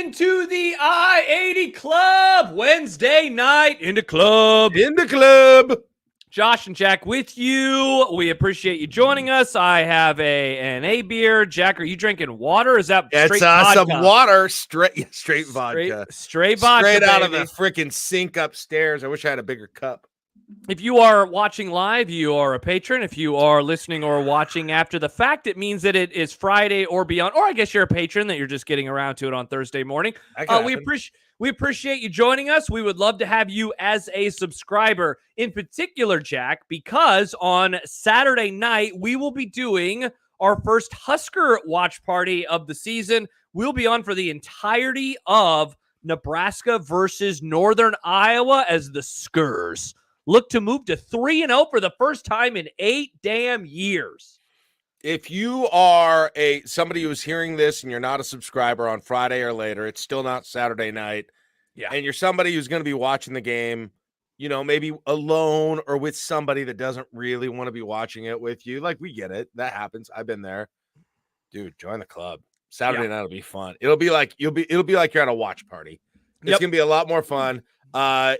into the I-80 Club. Wednesday night in the club. Josh and Jack with you. We appreciate you joining us. I have an A beer. Jack, are you drinking water? Is that straight vodka? Some water, straight vodka. Straight vodka, straight out baby. of the freaking sink upstairs. I wish I had a bigger cup. If you are watching live, you are a patron. If you are listening or watching after the fact, it means that it is Friday or beyond. Or I guess you're a patron that you're just getting around to it on Thursday morning. We appreciate you joining us. We would love to have you as a subscriber, in particular, Jack, because on Saturday night, we will be doing our first Husker watch party of the season. We'll be on for the entirety of Nebraska versus Northern Iowa as the Skurs look to move to 3-0 for the first time in 8 damn years. If you are somebody who's hearing this and you're not a subscriber on Friday or later, it's still not Saturday night. Yeah. And you're somebody who's going to be watching the game, you know, maybe alone or with somebody that doesn't really want to be watching it with you. Like, we get it. That happens. I've been there. Dude, join the club. Saturday night will be fun. It'll be like you're at a watch party. It's going to be a lot more fun. I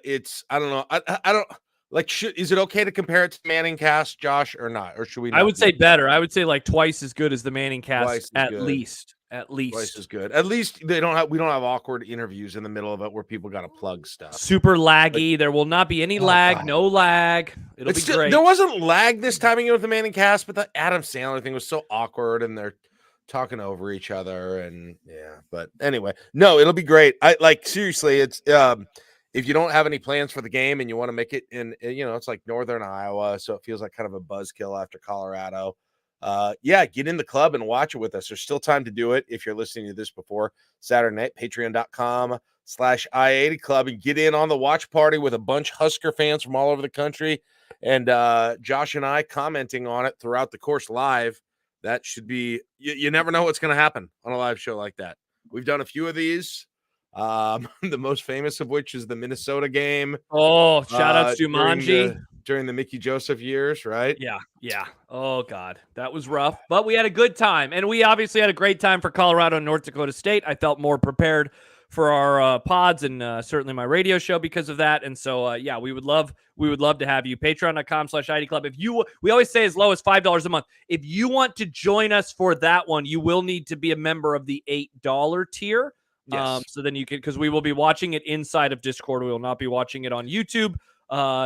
don't know. I don't like, is it okay to compare it to Manning Cast, Josh, or not? Or should we not? I would say better. I would say like twice as good as the Manning Cast, at least. Twice as good. At least we don't have awkward interviews in the middle of it where people got to plug stuff. Super laggy. There will not be any lag. God. No lag. It'll be great. There wasn't lag this time with the Manning Cast, but the Adam Sandler thing was so awkward, and they're talking over each other, and but anyway, no, it'll be great. Seriously, it's if you don't have any plans for the game and you want to make it in, it's like Northern Iowa, so it feels like kind of a buzzkill after Colorado. Get in the club and watch it with us. There's still time to do it if you're listening to this before Saturday night. Patreon.com/I80 Club, and get in on the watch party with a bunch of Husker fans from all over the country, and Josh and I commenting on it throughout the course live. That should be, you never know what's going to happen on a live show like that. We've done a few of these. The most famous of which is the Minnesota game. Oh, shout out to Jumanji during the Mickey Joseph years, right? Yeah. Oh God, that was rough, but we had a good time, and we obviously had a great time for Colorado and North Dakota State. I felt more prepared for our pods and certainly my radio show because of that. And so, we would love to have you. Patreon.com/ID Club. We always say as low as $5 a month. If you want to join us for that one, you will need to be a member of the $8 tier. Yes. So then you can, because we will be watching it inside of Discord. We will not be watching it on YouTube.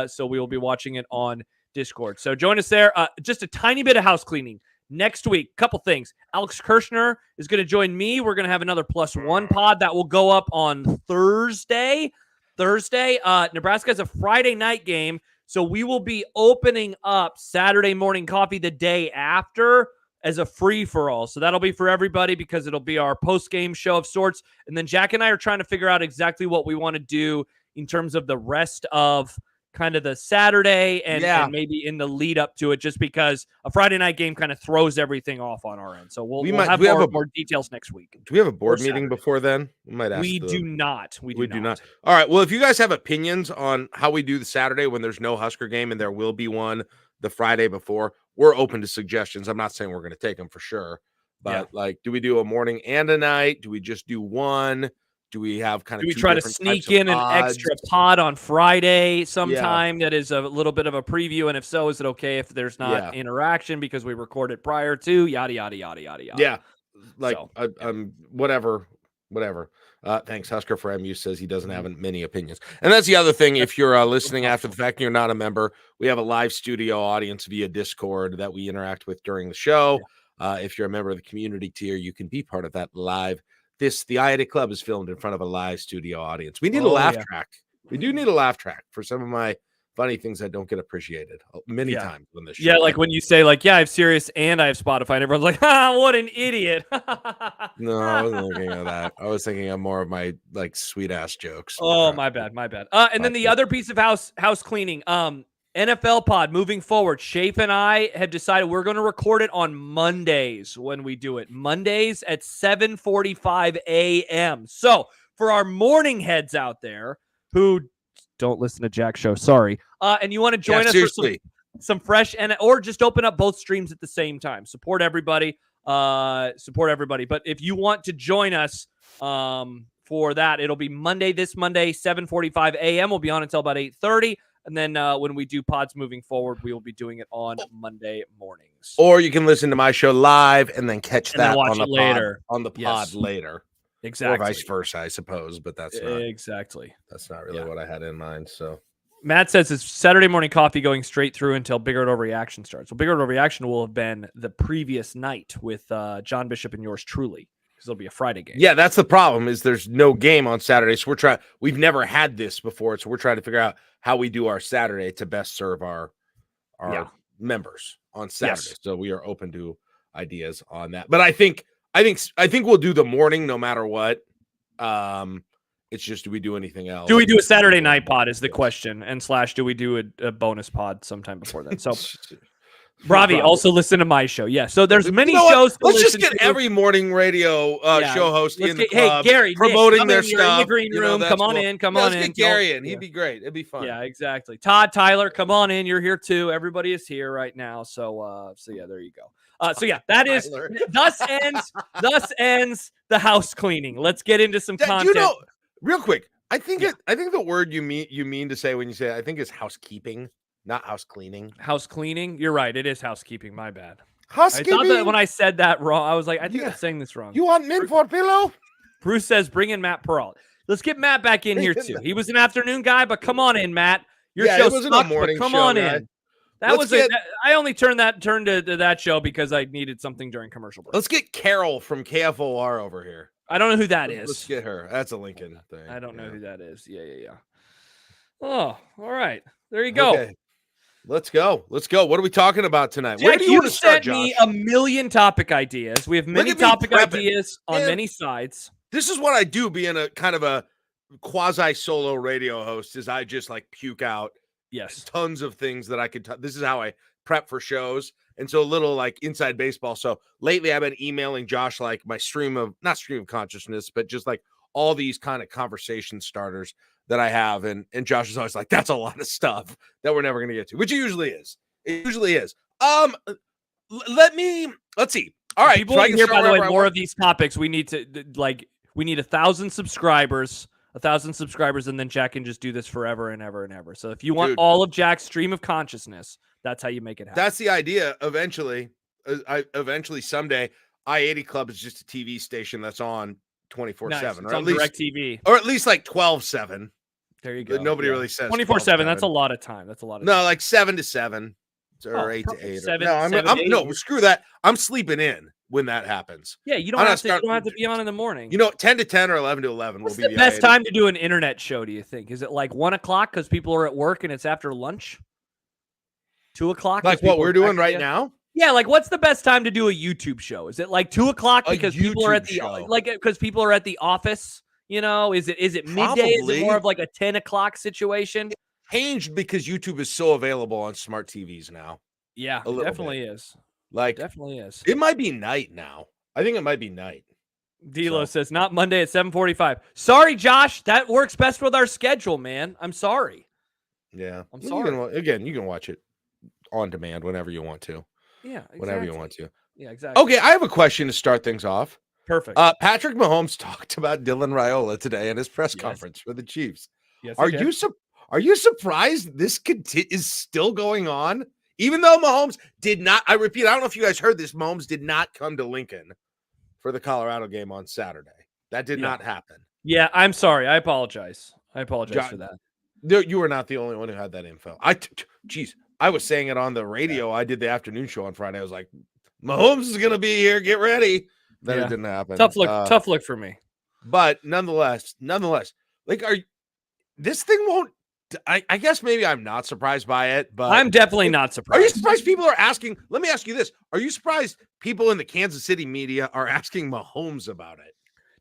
So we will be watching it on Discord. So join us there. Just a tiny bit of house cleaning. Next week, couple things. Alex Kirshner is going to join me. We're going to have another +1 pod that will go up on Thursday. Nebraska has a Friday night game, so we will be opening up Saturday morning coffee the day after as a free-for-all. So that'll be for everybody because it'll be our post-game show of sorts. And then Jack and I are trying to figure out exactly what we want to do in terms of the rest of kind of the Saturday and maybe in the lead up to it, just because a Friday night game kind of throws everything off on our end. So we'll have more details next week. Do we have a board meeting before then? We might ask. We do not. We do not. All right. Well, if you guys have opinions on how we do the Saturday when there's no Husker game and there will be one the Friday before, we're open to suggestions. I'm not saying we're going to take them for sure, but do we do a morning and a night? Do we just do one? Do we have kind of? Do we try to sneak in an extra pod on Friday sometime that is a little bit of a preview? And if so, is it okay if there's not interaction because we record it prior to yada yada yada yada yada? Yeah, I'm whatever. Thanks, Husker for MU says he doesn't have many opinions, and that's the other thing. If you're listening after the fact and you're not a member, we have a live studio audience via Discord that we interact with during the show. If you're a member of the community tier, you can be part of that live. The I80 Club is filmed in front of a live studio audience. We need a laugh track. We do need a laugh track for some of my funny things that don't get appreciated many times on this show. Yeah, like when you say, I have Sirius and I have Spotify, and everyone's like, what an idiot. No, I wasn't thinking of that. I was thinking of more of my, sweet-ass jokes. Oh, my bad. And then the other piece of house cleaning, NFL pod moving forward. Shafe and I have decided we're going to record it on Mondays when we do it. Mondays at 7:45 a.m. So for our morning heads out there who don't listen to Jack's show, sorry, and you want to join us for some fresh or just open up both streams at the same time. Support everybody. But if you want to join us for that. It'll be this Monday, 7:45 a.m. We'll be on until about 8:30. And then when we do pods moving forward, we will be doing it on Monday mornings. Or you can listen to my show live and then catch and then that watch on the it later. pod, Yes. later. Exactly. Or vice versa, I suppose, but that's not That's not really what I had in mind. So Matt says it's Saturday morning coffee going straight through until Big Red Overreaction starts. Well, Big Red Overreaction will have been the previous night with John Bishop and yours truly, because it'll be a Friday game. Yeah, that's the problem, is there's no game on Saturday. So we've never had this before, so we're trying to figure out how we do our Saturday to best serve our members on Saturday. Yes. So we are open to ideas on that. But I think we'll do the morning no matter what. It's just, do we do anything else? Do we do a Saturday night pod is the question, and / do we do a bonus pod sometime before then? So Bravi, also listen to my show. Yeah, so there's many shows. Let's just get every morning radio show host in the club, Gary, promoting their stuff. stuff. In the green room. Come on in. Let's get Gary in. He'd be great. It'd be fun. Yeah, exactly. Todd, Tyler, come on in. You're here too. Everybody is here right now. So yeah, there you go. That is thus ends the house cleaning. Let's get into some content. Real quick, I think the word you mean to say when you say it, I think is housekeeping, not house cleaning. House cleaning? You're right. It is housekeeping. My bad. Housekeeping. I thought that when I said that wrong, I was like, I think I'm saying this wrong. You want men for a pillow? Bruce says, bring in Matt Peralta. Let's get Matt back in here too. He was an afternoon guy, but come on in, Matt. Your show sucked, but come on in. I only turned to that show because I needed something during commercial break. Let's get Carol from KFOR over here. I don't know who that is. Let's get her. That's a Lincoln thing. I don't know who that is. Yeah. Oh, all right. There you go. Okay. Let's go. What are we talking about tonight? Jack, Where do you want to start, sent me a million topic ideas. We have many topic ideas on many sides. This is what I do, being a kind of a quasi solo radio host, is I just like puke out tons of things that I could. This is how I prep for shows. And so a little like inside baseball. So lately I've been emailing Josh, like my not stream of consciousness, but just like all these kind of conversation starters that I have. And Josh is always like, that's a lot of stuff that we're never going to get to, which it usually is. Let's see. All right. People here, by the way, more of these topics. We need 1,000 subscribers, and then Jack can just do this forever and ever and ever. So if you want all of Jack's stream of consciousness, that's how you make it happen. That's the idea. Eventually someday, I-80 Club is just a TV station that's on 24/7, or at least DirecTV, or at least like 12/7. There you go. Nobody really says 24/7. That's a lot of time. No, like 7 to 7 or 8 to 8. 7, no, screw that. I'm sleeping in when that happens. Yeah, you don't have to be on in the morning. 10 to 10 or 11 to 11 What's will be the best time to do an internet show, do you think? Is it like 1 o'clock because people are at work and it's after lunch? 2 o'clock? Like what we're doing right now? Yeah, like what's the best time to do a YouTube show? Is it like 2 o'clock because people are at the office? Is it midday? Is it more of like a 10 o'clock situation? Changed because YouTube is so available on smart TVs now. Yeah, it definitely is. Definitely is. It might be night now. I think it might be night. D'Lo says not Monday at 7:45. Sorry, Josh. That works best with our schedule, man. I'm sorry. Yeah, I'm sorry. You can watch it on demand whenever you want to. Yeah, exactly. Whenever you want to. Yeah, exactly. Okay, I have a question to start things off. Perfect. Patrick Mahomes talked about Dylan Raiola today in his press conference for the Chiefs. Yes, Are you surprised this is still going on? Even though Mahomes did not, I repeat, I don't know if you guys heard this, Mahomes did not come to Lincoln for the Colorado game on Saturday. That did not happen. Yeah, I'm sorry. I apologize. For that. You were not the only one who had that info. I was saying it on the radio. I did the afternoon show on Friday. I was like, Mahomes is going to be here. Get ready. Then it didn't happen. Tough look for me. But nonetheless, like, this thing won't. I guess maybe I'm not surprised by it, but I'm definitely not surprised. Are you surprised people are asking? Let me ask you this: are you surprised people in the Kansas City media are asking Mahomes about it?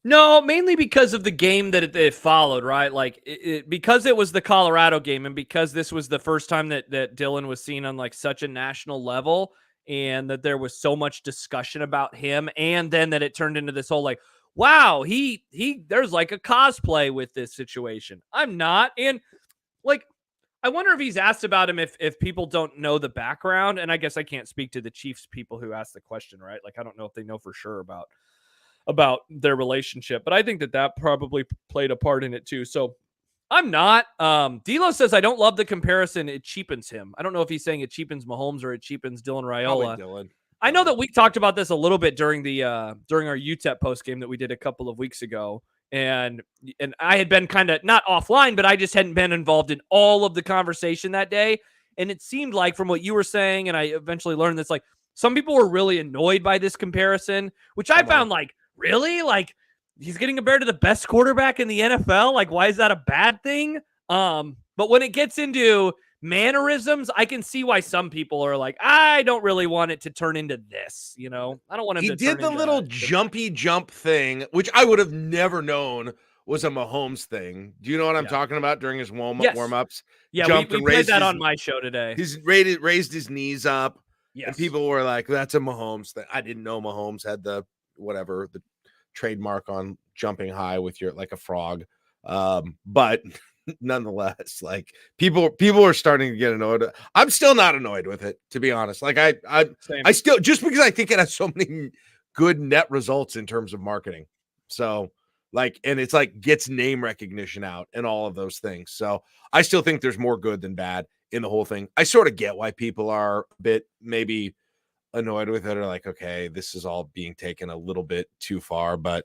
No, mainly because of the game that it followed, right? Like because it was the Colorado game, and because this was the first time that Dylan was seen on like such a national level, and that there was so much discussion about him, and then that it turned into this whole like, wow, he there's like a cosplay with this situation. I'm not, and like, I wonder if he's asked about him if people don't know the background, and I guess I can't speak to the Chiefs people who asked the question, right? Like, I don't know if they know for sure about about their relationship. But I think that probably played a part in it too. So I'm not. D'Lo says I don't love the comparison. It cheapens him. I don't know if he's saying it cheapens Mahomes or it cheapens Dylan Raiola. Probably Dylan. I know that we talked about this a little bit during during our UTEP post game that we did a couple of weeks ago, and I had been kind of not offline, but I just hadn't been involved in all of the conversation that day. And it seemed like from what you were saying, and I eventually learned this, like some people were really annoyed by this comparison, which I found like really like. He's getting compared to the best quarterback in the NFL. Like, why is that a bad thing? But when it gets into mannerisms, I can see why some people are like, I don't really want it to turn into this. You know, I don't want him to. He did the little jumpy jump thing, which I would have never known was a Mahomes thing. Do you know what I'm talking about during his warm-ups? Yeah, we played that on my show today. He's raised his knees up. Yes. And people were like, that's a Mahomes thing. I didn't know Mahomes had the trademark on jumping high with your like a frog, but nonetheless, like people are starting to get annoyed. I'm still not annoyed with it, to be honest. Like I still, just because I think it has so many good net results in terms of marketing, so like, and it's like gets name recognition out and all of those things. So I still think there's more good than bad in the whole thing. I sort of get why people are a bit maybe annoyed with it, or like, okay, this is all being taken a little bit too far. But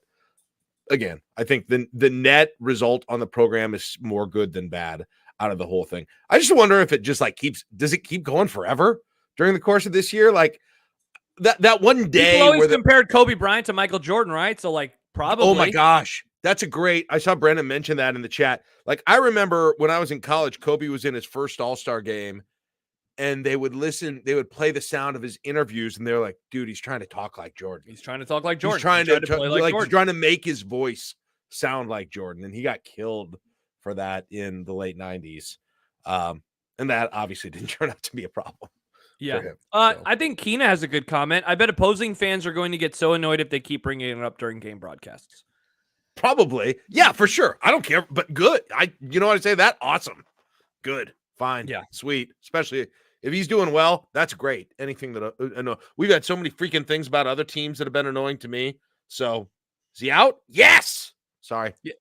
again, I think the net result on the program is more good than bad out of the whole thing. I just wonder if it just like does it keep going forever during the course of this year? Like that one day people always compared Kobe Bryant to Michael Jordan, right? So like probably. Oh my gosh. That's I saw Brendan mention that in the chat. Like I remember when I was in college, Kobe was in his first All-Star game. And they would play the sound of his interviews, and they're like, dude, he's trying to talk like Jordan. He's trying to talk like Jordan. He's trying to play like Jordan. He's trying to make his voice sound like Jordan. And he got killed for that in the late 90s. And that obviously didn't turn out to be a problem. Yeah. I think Keena has a good comment. I bet opposing fans are going to get so annoyed if they keep bringing it up during game broadcasts. Probably. Yeah, for sure. I don't care, but good. You know what I say? That awesome. Good. Fine. Yeah. Sweet. Especially if he's doing well, that's great. Anything that I know, we've had so many freaking things about other teams that have been annoying to me. So is he out? Yes. Sorry. Yeah.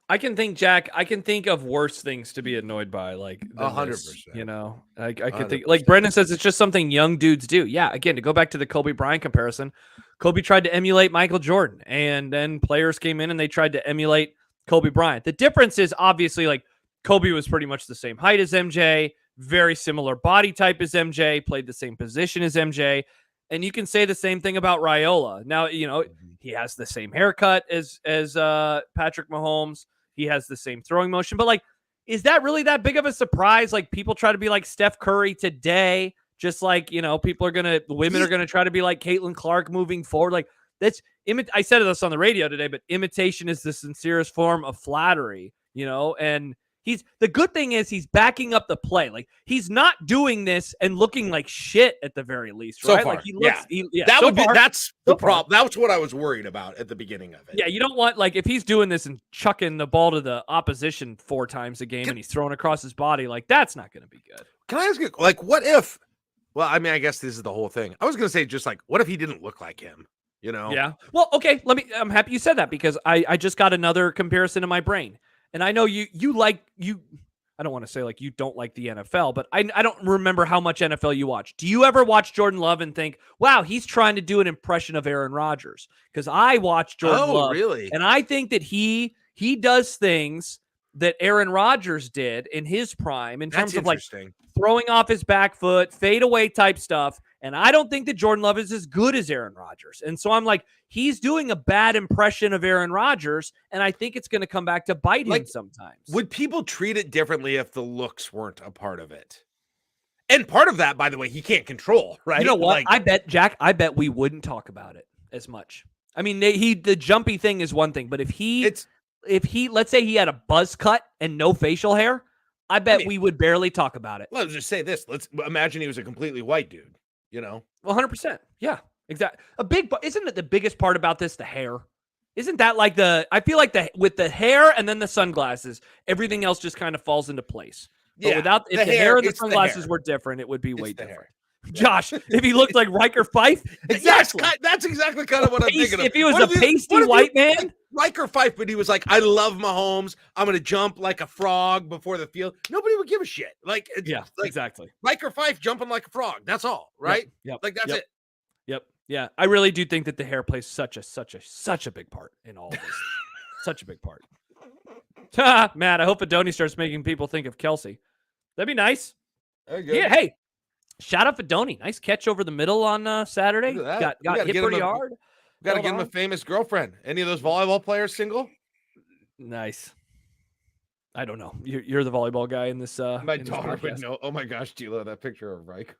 I can think, Jack. I can think of worse things to be annoyed by, like 100%. You know, I can think, like Brendan says, it's just something young dudes do. Yeah. Again, to go back to the Kobe Bryant comparison, Kobe tried to emulate Michael Jordan, and then players came in and they tried to emulate Kobe Bryant. The difference is obviously like Kobe was pretty much the same height as MJ. Very similar body type as MJ, played the same position as MJ. And you can say the same thing about Raiola. Now, you know, he has the same haircut as Patrick Mahomes. He has the same throwing motion. But, like, is that really that big of a surprise? Like, people try to be like Steph Curry today, just like, you know, women are going to try to be like Caitlin Clark moving forward. Like, I said this on the radio today, but imitation is the sincerest form of flattery, you know, and the good thing is he's backing up the play. Like he's not doing this and looking like shit at the very least, right? So far, like he looks, that's the problem. That's what I was worried about at the beginning of it. Yeah, you don't want like if he's doing this and chucking the ball to the opposition 4 times a game and he's throwing across his body, like that's not going to be good. Can I ask you, like, what if? Well, I mean, I guess this is the whole thing. I was going to say just like, what if he didn't look like him? You know? Yeah. Well, okay. I'm happy you said that because I just got another comparison in my brain. And I know I don't want to say like you don't like the NFL, but I don't remember how much NFL you watch. Do you ever watch Jordan Love and think, wow, he's trying to do an impression of Aaron Rodgers? Because I watch Jordan Love. Really? And I think that he does things that Aaron Rodgers did in his prime in terms of like throwing off his back foot, fade away type stuff. And I don't think that Jordan Love is as good as Aaron Rodgers. And so I'm like, he's doing a bad impression of Aaron Rodgers, and I think it's going to come back to bite him sometimes. Would people treat it differently if the looks weren't a part of it? And part of that, by the way, he can't control, right? You know what? I bet we wouldn't talk about it as much. I mean, the jumpy thing is one thing, but if he let's say he had a buzz cut and no facial hair, I bet we would barely talk about it. Let's just say this. Let's imagine he was a completely white dude, you know? 100%. Yeah. Exactly. Isn't it the biggest part about this, the hair? Isn't that like I feel like with the hair and then the sunglasses, everything else just kind of falls into place. But if the hair and the sunglasses were different, it would be way different. Josh, if he looked like Riker Fife, exactly. Yes, that's exactly kind of what I'm thinking of. If he was a pasty white man, Riker Fife, but he was like, I love Mahomes. I'm going to jump like a frog before the field. Nobody would give a shit. Like, exactly. Riker Fife jumping like a frog. That's all, right? Yep. Like that's it. Yep. Yeah. I really do think that the hair plays such a big part in all of this. Such a big part. Matt, I hope Fedoni starts making people think of Kelsey. That'd be nice. Yeah. Hey, shout out Fedoni. Nice catch over the middle on Saturday. Got hit pretty hard. Got to give him a famous girlfriend. Any of those volleyball players single? Nice. I don't know. You're the volleyball guy in this. My daughter would know. Oh my gosh, Gila, that picture of Riker.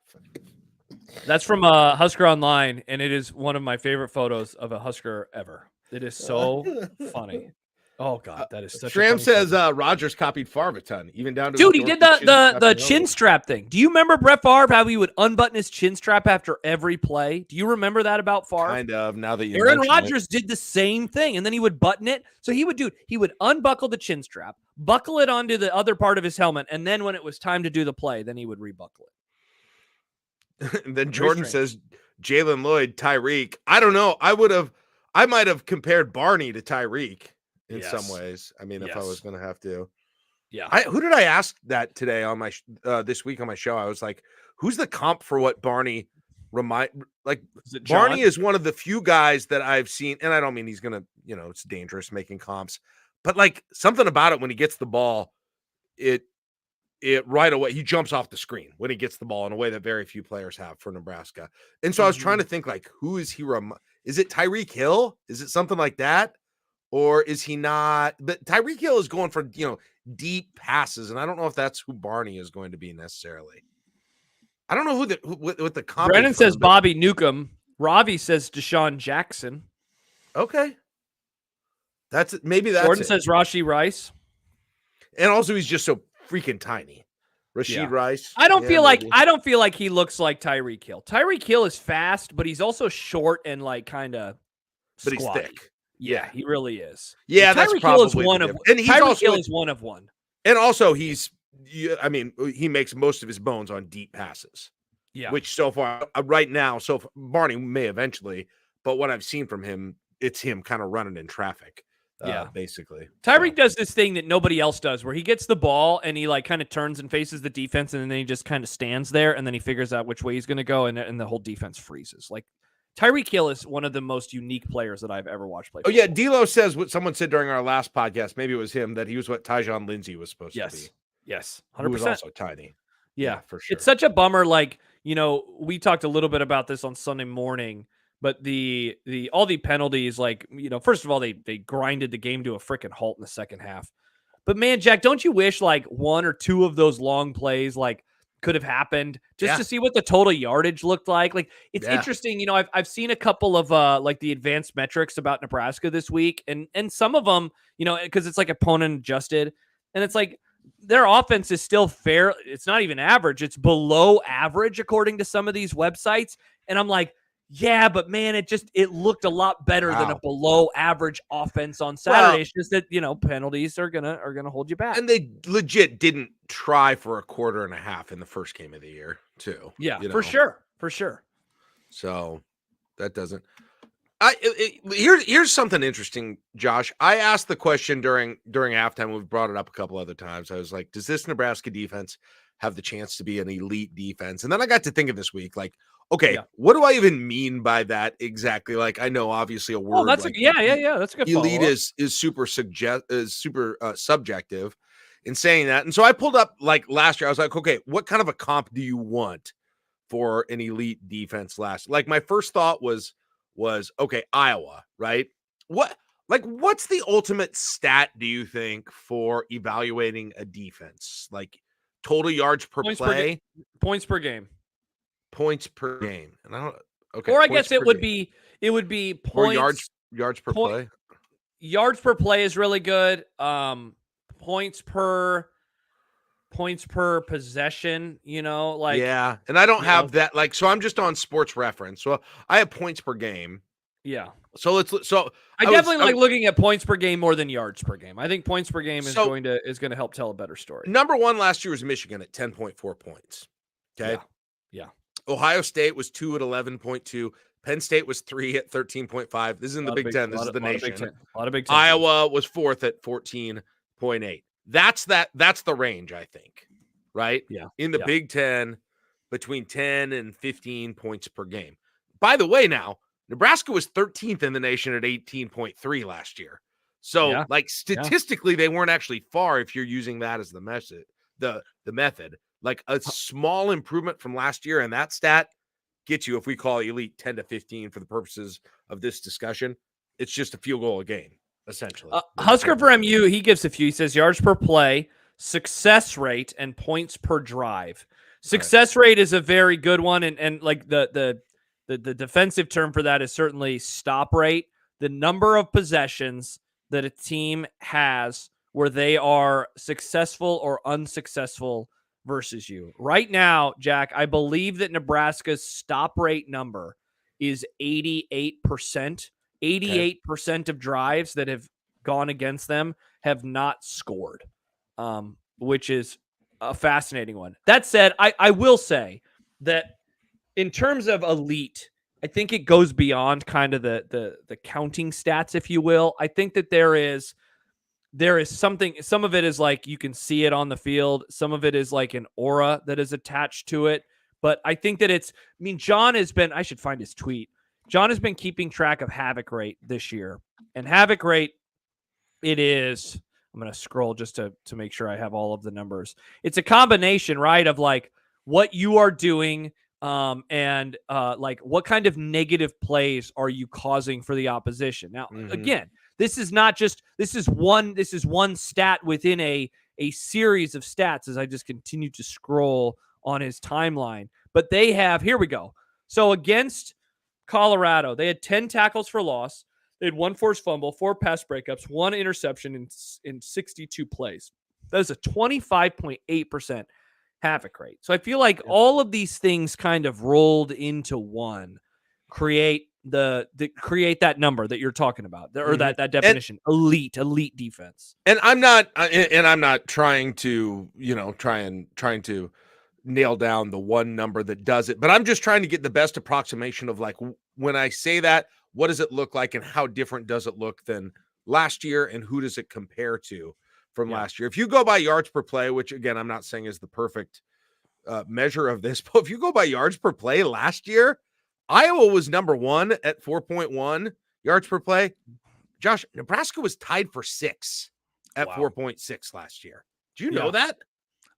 That's from Husker Online, and it is one of my favorite photos of a Husker ever. It is so funny. Oh God, that is such. Shram says Rodgers copied Favre a ton, even down to. Dude, he did the chin strap thing. Do you remember Brett Favre, how he would unbutton his chin strap after every play? Do you remember that about Favre? Kind of. Now that you Aaron Rodgers did the same thing, and then he would button it. So he would unbuckle the chin strap, buckle it onto the other part of his helmet, and then when it was time to do the play, then he would rebuckle it. And then Jordan says Jalen Lloyd, Tyreek. I don't know. I might have compared Barney to Tyreek. In some ways, I mean, if I was going to have to, who did I ask that today on my this week on my show? I was like, who's the comp for what Barney Barney is one of the few guys that I've seen, and I don't mean he's going to, it's dangerous making comps, but like something about it when he gets the ball, it right away he jumps off the screen when he gets the ball in a way that very few players have for Nebraska. And so I was trying to think like, who is he? Is it Tyreek Hill? Is it something like that? Or is he not? But Tyreek Hill is going for, deep passes. And I don't know if that's who Barney is going to be necessarily. I don't know what the comp. Brennan says Bobby Newcomb. Ravi says Deshaun Jackson. Okay. Maybe that's Gordon says Rashee Rice. And also he's just so freaking tiny. Rashid Rice. I don't feel like he looks like Tyreek Hill. Tyreek Hill is fast, but he's also short and like kind of But he's thick. Yeah, he really is. Yeah, that's probably one of, and Tyreek Hill is one of one. And also, he makes most of his bones on deep passes. Yeah, which so far, right now, Barney may eventually, but what I've seen from him, it's him kind of running in traffic. Basically. Tyreek does this thing that nobody else does, where he gets the ball and he like kind of turns and faces the defense, and then he just kind of stands there, and then he figures out which way he's going to go, and the whole defense freezes. Like, Tyreek Hill is one of the most unique players that I've ever watched play. Oh, yeah. D'Lo says what someone said during our last podcast. Maybe it was him, that he was what Tyjon Lindsey was supposed to be. Yes. 100%. Who was also tiny. Yeah, for sure. It's such a bummer. Like, we talked a little bit about this on Sunday morning, but all the penalties, like, first of all, they grinded the game to a freaking halt in the second half. But man, Jack, don't you wish like one or two of those long plays, like, could have happened just to see what the total yardage looked like? Like, it's interesting. I've seen a couple of like the advanced metrics about Nebraska this week, and some of them, because it's like opponent adjusted, and it's like their offense is still fair. It's not even average. It's below average according to some of these websites. And I'm like, yeah, but man, it looked a lot better than a below average offense on Saturday. Well, it's just that, penalties are gonna hold you back. And they legit didn't try for a quarter and a half in the first game of the year, too. Yeah, for sure. For sure. So that doesn't. Here's something interesting, Josh. I asked the question during halftime. We've brought it up a couple other times. I was like, does this Nebraska defense have the chance to be an elite defense? And then I got to thinking this week, like, okay, what do I even mean by that exactly? Like, I know obviously a word. That's like that's a good. Elite is super subjective in saying that. And so I pulled up like last year. I was like, okay, what kind of a comp do you want for an elite defense last? Like my first thought was okay, Iowa, right? What's the ultimate stat, do you think, for evaluating a defense? Like total yards per play? Points per game. Points per game. And I don't okay. Or I guess it would be points or yards per play. Yards per play is really good. Points per possession, like yeah. And I don't have that, like, so I'm just on Sports Reference. So I have points per game. Yeah. So I definitely like looking at points per game more than yards per game. I think points per game is going to help tell a better story. Number one last year was Michigan at 10.4 points. Okay. Yeah. Ohio State was 2 at 11.2. Penn State was 3 at 13.5. This is in the Big Ten. This is the nation. A lot of Big Ten. Iowa was 4th at 14.8. That's the range, I think, right? Yeah. In the Big Ten, between 10 and 15 points per game. By the way, now, Nebraska was 13th in the nation at 18.3 last year. So, statistically, they weren't actually far if you're using that as the method. The method. Like a small improvement from last year, and that stat gets you, if we call elite 10 to 15 for the purposes of this discussion, it's just a field goal a game, essentially. Husker for MU, he gives a few. He says yards per play, success rate, and points per drive. Success rate is a very good one, and like the defensive term for that is certainly stop rate. The number of possessions that a team has where they are successful or unsuccessful versus you. Right now, Jack, I believe that Nebraska's stop rate number is 88%. 88% of drives that have gone against them have not scored, which is a fascinating one. That said, I will say that in terms of elite, I think it goes beyond kind of the counting stats, if you will. I think that there is something, some of it is like you can see it on the field. Some of it is like an aura that is attached to it. But I think that John has been, I should find his tweet. John has been keeping track of havoc rate this year. And havoc rate, it is, I'm going to scroll just to make sure I have all of the numbers. It's a combination, right, of like what you are doing and like what kind of negative plays are you causing for the opposition. Now, again, this is one stat within a series of stats as I just continue to scroll on his timeline. But they have, here we go. So against Colorado, they had 10 tackles for loss. They had 1 forced fumble, 4 pass breakups, 1 interception in 62 plays. That is a 25.8% havoc rate. So I feel like all of these things kind of rolled into one create create that number that you're talking about, or that definition, elite defense. And I'm not trying to, trying to nail down the one number that does it, but I'm just trying to get the best approximation of like, when I say that, what does it look like and how different does it look than last year, and who does it compare to from last year? If you go by yards per play, which again, I'm not saying is the perfect measure of this, but if you go by yards per play last year, Iowa was number 1 at 4.1 yards per play. Josh, Nebraska was tied for 6 at 4.6 last year. Do you know that?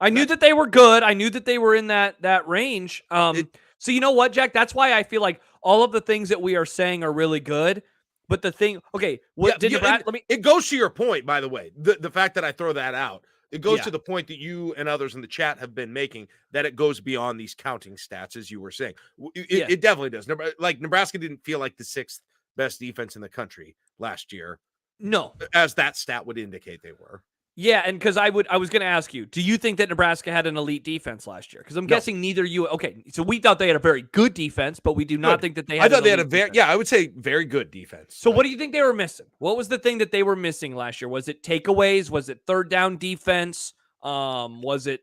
I knew that they were good. I knew that they were in that range. So you know what, Jack? That's why I feel like all of the things that we are saying are really good. But the thing, it goes to your point, by the way, the fact that I throw that out. It goes to the point that you and others in the chat have been making, that it goes beyond these counting stats, as you were saying. It definitely does. Like, Nebraska didn't feel like the 6th best defense in the country last year. No. As that stat would indicate they were. Yeah, and because I was going to ask you, do you think that Nebraska had an elite defense last year? Because I'm guessing neither you. Okay, so we thought they had a very good defense, but we do not think that they had. I thought they had I would say very good defense. So what do you think they were missing? What was the thing that they were missing last year? Was it takeaways? Was it third down defense? Was it,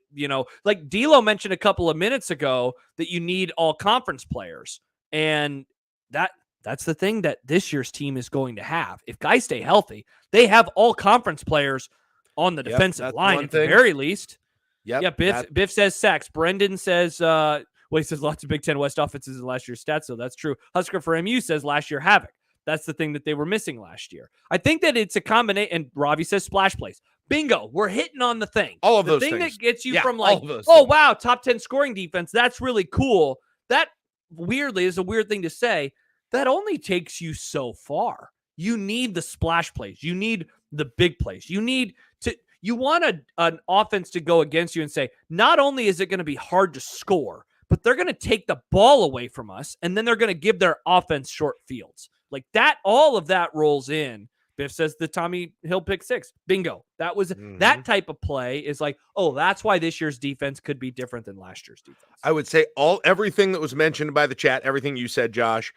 like D'Lo mentioned a couple of minutes ago, that you need all conference players, and that's the thing that this year's team is going to have. If guys stay healthy, they have all conference players on the defensive line at the very least. Yeah, Biff says sacks. Brendan says, he says lots of Big Ten West offenses in last year's stats, so that's true. Husker for MU says last year havoc. That's the thing that they were missing last year. I think that it's a combination, and Ravi says splash plays. Bingo, we're hitting on the thing. All of the those thing things. That gets you from like, wow, top 10 scoring defense, that's really cool. That weirdly is a weird thing to say. That only takes you so far. You need the splash plays. You need the big plays. You want an offense to go against you and say, not only is it going to be hard to score, but they're going to take the ball away from us, and then they're going to give their offense short fields. Like that, all of that rolls in. Biff says the Tommy Hill pick 6. Bingo. That was that type of play is like, oh, that's why this year's defense could be different than last year's defense. I would say everything that was mentioned by the chat, everything you said, Josh,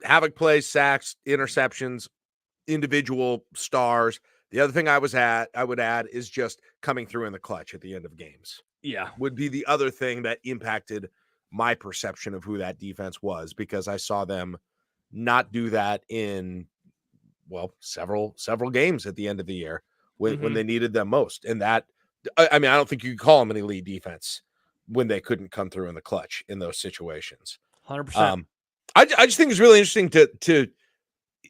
havoc plays, sacks, interceptions, individual stars. The other thing I would add is just coming through in the clutch at the end of games. Yeah. Would be the other thing that impacted my perception of who that defense was, because I saw them not do that in, well, several games at the end of the year when they needed them most. And that, I mean, I don't think you could call them an elite defense when they couldn't come through in the clutch in those situations. 100%. I just think it's really interesting to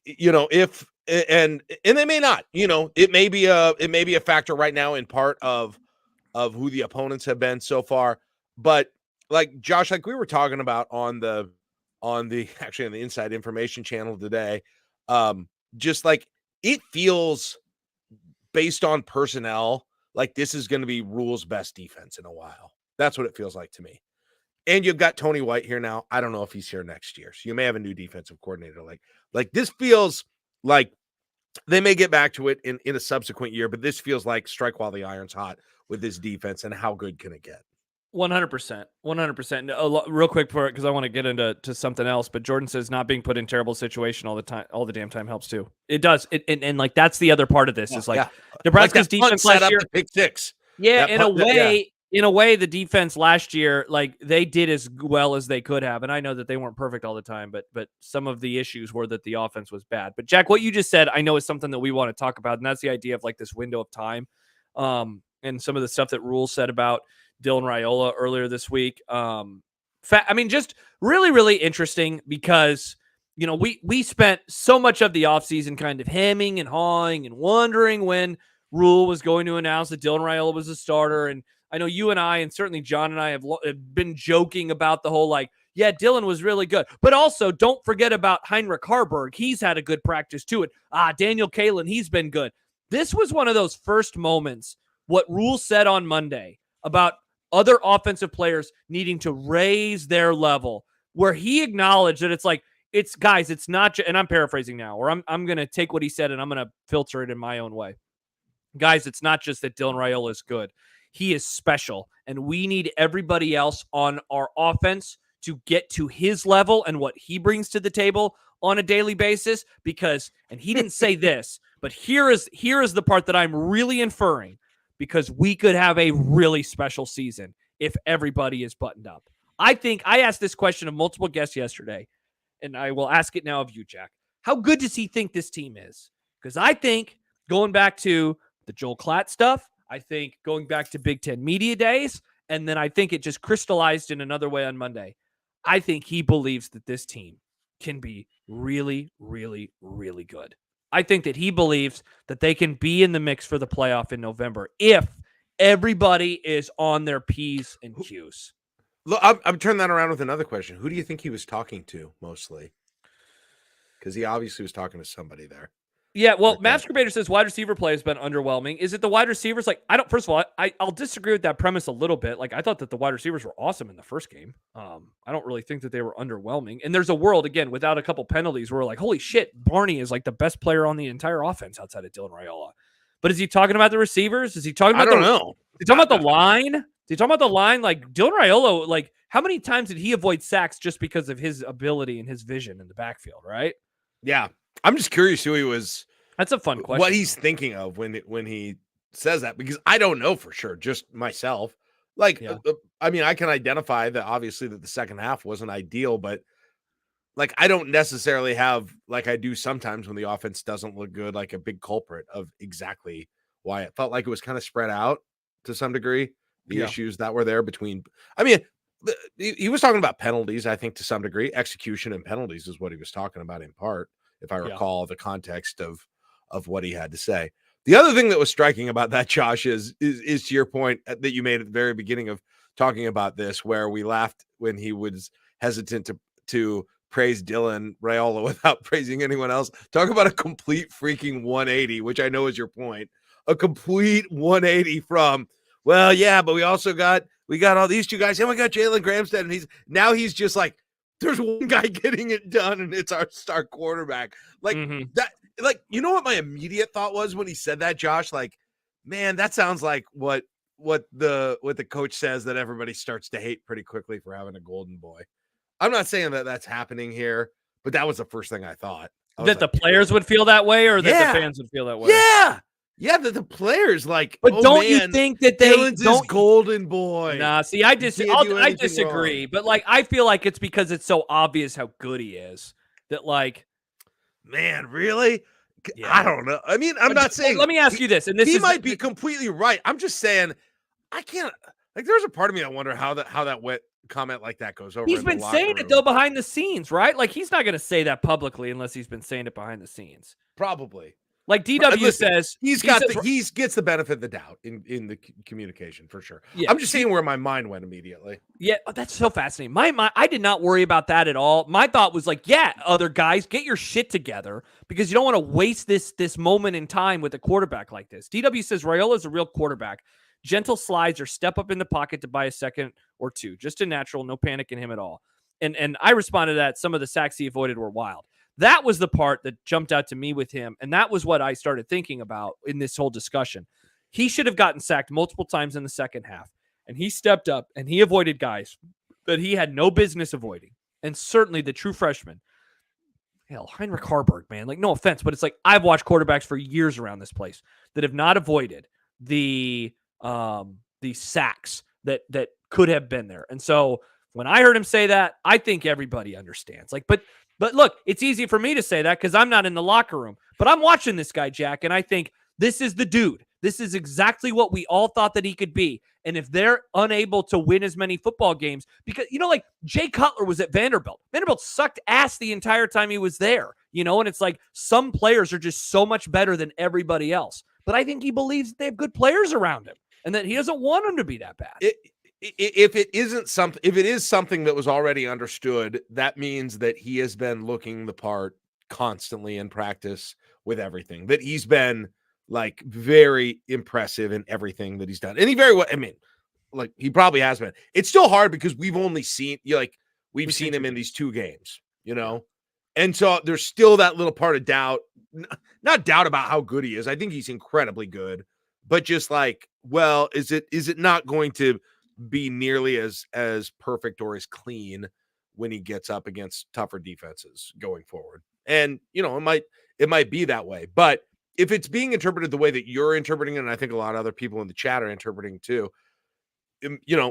if and they may not, it may be a factor right now in part of who the opponents have been so far. But like Josh, like we were talking about on the actually on the Inside Information channel today, just like it feels based on personnel like this is going to be Rhule's best defense in a while. That's what it feels like to me. And you've got Tony White here now. I don't know if he's here next year, so you may have a new defensive coordinator. Like this feels like they may get back to it in a subsequent year, but this feels like strike while the iron's hot with this defense. And how good can it get? 100%. 100%. Real quick for it, because I want to get into something else. But Jordan says not being put in terrible situation all the damn time helps too. It does. And like that's the other part of this is like Nebraska's defense last year. Pick six. Yeah, in a way, the defense last year, like they did as well as they could have. And I know that they weren't perfect all the time, but some of the issues were that the offense was bad. But Jack, what you just said, I know is something that we want to talk about, and that's the idea of like this window of time, and some of the stuff that Rhule said about Dylan Raiola earlier this week. I mean, just really, really interesting because, we spent so much of the offseason kind of hemming and hawing and wondering when Rhule was going to announce that Dylan Raiola was a starter. And I know you and I, and certainly John and I have been joking about the whole, like, yeah, Dylan was really good. But also don't forget about Heinrich Harburg. He's had a good practice too. And Daniel Kalen, he's been good. This was one of those first moments, what Rhule said on Monday about other offensive players needing to raise their level, where he acknowledged that it's not, and I'm paraphrasing now, or I'm going to take what he said and I'm going to filter it in my own way. Guys, it's not just that Dylan Raiola is good. He is special, and we need everybody else on our offense to get to his level and what he brings to the table on a daily basis, because, and he didn't say this, but here is the part that I'm really inferring, because we could have a really special season if everybody is buttoned up. I think I asked this question of multiple guests yesterday, and I will ask it now of you, Jack. How good does he think this team is? Because I think going back to the Joel Klatt stuff, I think going back to Big Ten Media Days, and then I think it just crystallized in another way on Monday. I think he believes that this team can be really, really, really good. I think that he believes that they can be in the mix for the playoff in November if everybody is on their P's and Q's. Look, I'm turning that around with another question. Who do you think he was talking to mostly? Because he obviously was talking to somebody there. Yeah, well, Masturbator says wide receiver play has been underwhelming. Is it the wide receivers? Like, first of all, I'll disagree with that premise a little bit. Like, I thought that the wide receivers were awesome in the first game. I don't really think that they were underwhelming. And there's a world, again, without a couple penalties where we're like, holy shit, Barney is like the best player on the entire offense outside of Dylan Raiola. But is he talking about the receivers? Is he talking about I don't know. Is he talking about the line? Is he talking about the line? Like, Dylan Raiola, like, how many times did he avoid sacks just because of his ability and his vision in the backfield, right? Yeah. I'm just curious who he was. That's a fun question. What he's thinking of when he says that, because I don't know for sure, just myself. Like, I mean, I can identify that obviously that the second half wasn't ideal, but like, I don't necessarily have, like I do sometimes when the offense doesn't look good, like a big culprit of exactly why. It felt like it was kind of spread out to some degree, the issues that were there between, I mean, he was talking about penalties, I think to some degree. Execution and penalties is what he was talking about in part, if I recall the context of what he had to say. The other thing that was striking about that, Josh, is to your point that you made at the very beginning of talking about this, where we laughed when he was hesitant to praise Dylan Raiola without praising anyone else. Talk about a complete freaking 180, which I know is your point. A complete 180 from, well, yeah, but we got all these two guys, and we got Jalen Gramstead, and he's just like, there's one guy getting it done, and it's our star quarterback. Like that. Like, you know what my immediate thought was when he said that, Josh? Like, man, that sounds like what the coach says that everybody starts to hate pretty quickly for having a golden boy. I'm not saying that that's happening here, but that was the first thing I thought. That the players would feel that way, or that the fans would feel that way? Yeah, the players like, But oh don't you man, think that they Dylan's his don't? golden boy. Nah, see, He can't do I anything disagree. wrong. But like, I feel like it's because it's so obvious how good he is that like, Man, really? I yeah. don't know. I mean, I'm not saying Let me ask you this, and this he is might be completely right. I'm just saying I can't. Like, there's a part of me that wonder how that wet comment like that goes over he's in the been locker saying it room. though behind the scenes, right? Like he's not going to say that publicly unless he's been saying it behind the scenes. Probably. Like DW Listen, says, he gets the benefit of the doubt in the communication for sure. yeah. I'm just saying where my mind went immediately. Yeah, that's so fascinating. I did not worry about that at all. My thought was like, yeah, other guys, get your shit together because you don't want to waste this moment in time with a quarterback like this. DW says Raiola is a real quarterback. Gentle slides or step up in the pocket to buy a second or two. Just a natural, no panic in him at all. And I responded to that. Some of the sacks he avoided were wild. That was the part that jumped out to me with him, and that was what I started thinking about in this whole discussion. He should have gotten sacked multiple times in the second half. And he stepped up and he avoided guys that he had no business avoiding. And certainly the true freshman, hell, Heinrich Harburg, man, like no offense, but it's like I've watched quarterbacks for years around this place that have not avoided the sacks that could have been there. And so when I heard him say that, I think everybody understands. Like, but look, it's easy for me to say that because I'm not in the locker room, but I'm watching this guy, Jack, and I think this is the dude. This is exactly what we all thought that he could be. And if they're unable to win as many football games, because, like Jay Cutler was at Vanderbilt. Vanderbilt sucked ass the entire time he was there, and it's like some players are just so much better than everybody else. But I think he believes that they have good players around him and that he doesn't want them to be that bad. If it is something that was already understood, that means that he has been looking the part constantly in practice with everything, that he's been like very impressive in everything that he's done. And he very well, I mean, like he probably has been. It's still hard because we've only seen we've seen him in these 2 games, And so there's still that little part of doubt, not doubt about how good he is. I think he's incredibly good, but just like, well, is it not going to be nearly as perfect or as clean when he gets up against tougher defenses going forward? And it might be that way, but if it's being interpreted the way that you're interpreting it, and I think a lot of other people in the chat are interpreting too,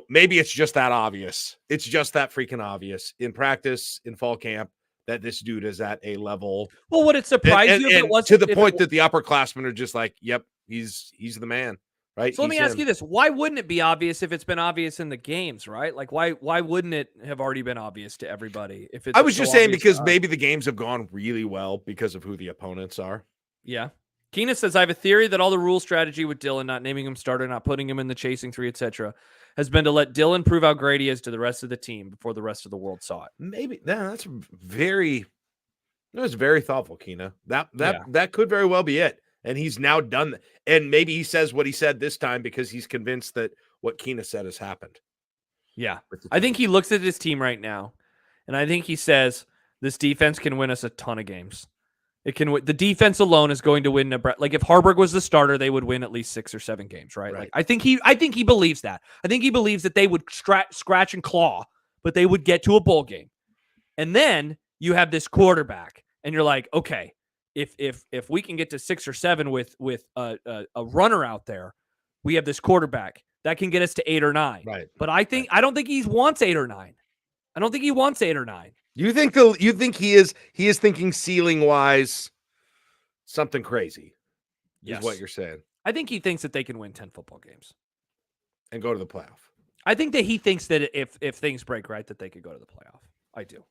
maybe it's just that obvious. It's just that freaking obvious in practice, in fall camp, that this dude is at a level. Well, would it surprise you if it wasn't to the point that the upperclassmen are just like, yep, he's the man, right? So let me ask you this: why wouldn't it be obvious if it's been obvious in the games, right? Like, why wouldn't it have already been obvious to everybody? If it's I was just saying because maybe the games have gone really well because of who the opponents are. Yeah. Keena says, I have a theory that all the Rhule strategy with Dylan, not naming him starter, not putting him in the chasing 3, etc., has been to let Dylan prove how great he is to the rest of the team before the rest of the world saw it. Maybe that's very thoughtful, Keena. That could very well be it. And he's now done that. And maybe he says what he said this time because he's convinced that what Keena said has happened. Yeah. I think he looks at his team right now, and I think he says, this defense can win us a ton of games. It can. The defense alone is going to win Nebraska. Like if Harburg was the starter, they would win at least 6 or 7 games, right? Like I think he believes that. I think he believes that they would scratch and claw, but they would get to a bowl game. And then you have this quarterback, and you're like, okay, if we can get to 6 or 7 with a runner out there, we have this quarterback that can get us to 8 or 9. Right. But I don't think he wants 8 or 9. I don't think he wants 8 or 9. You think he is thinking ceiling wise something crazy? Yes. Is what you're saying. I think he thinks that they can win 10 football games and go to the playoff. I think that he thinks that if things break right, that they could go to the playoff. I do.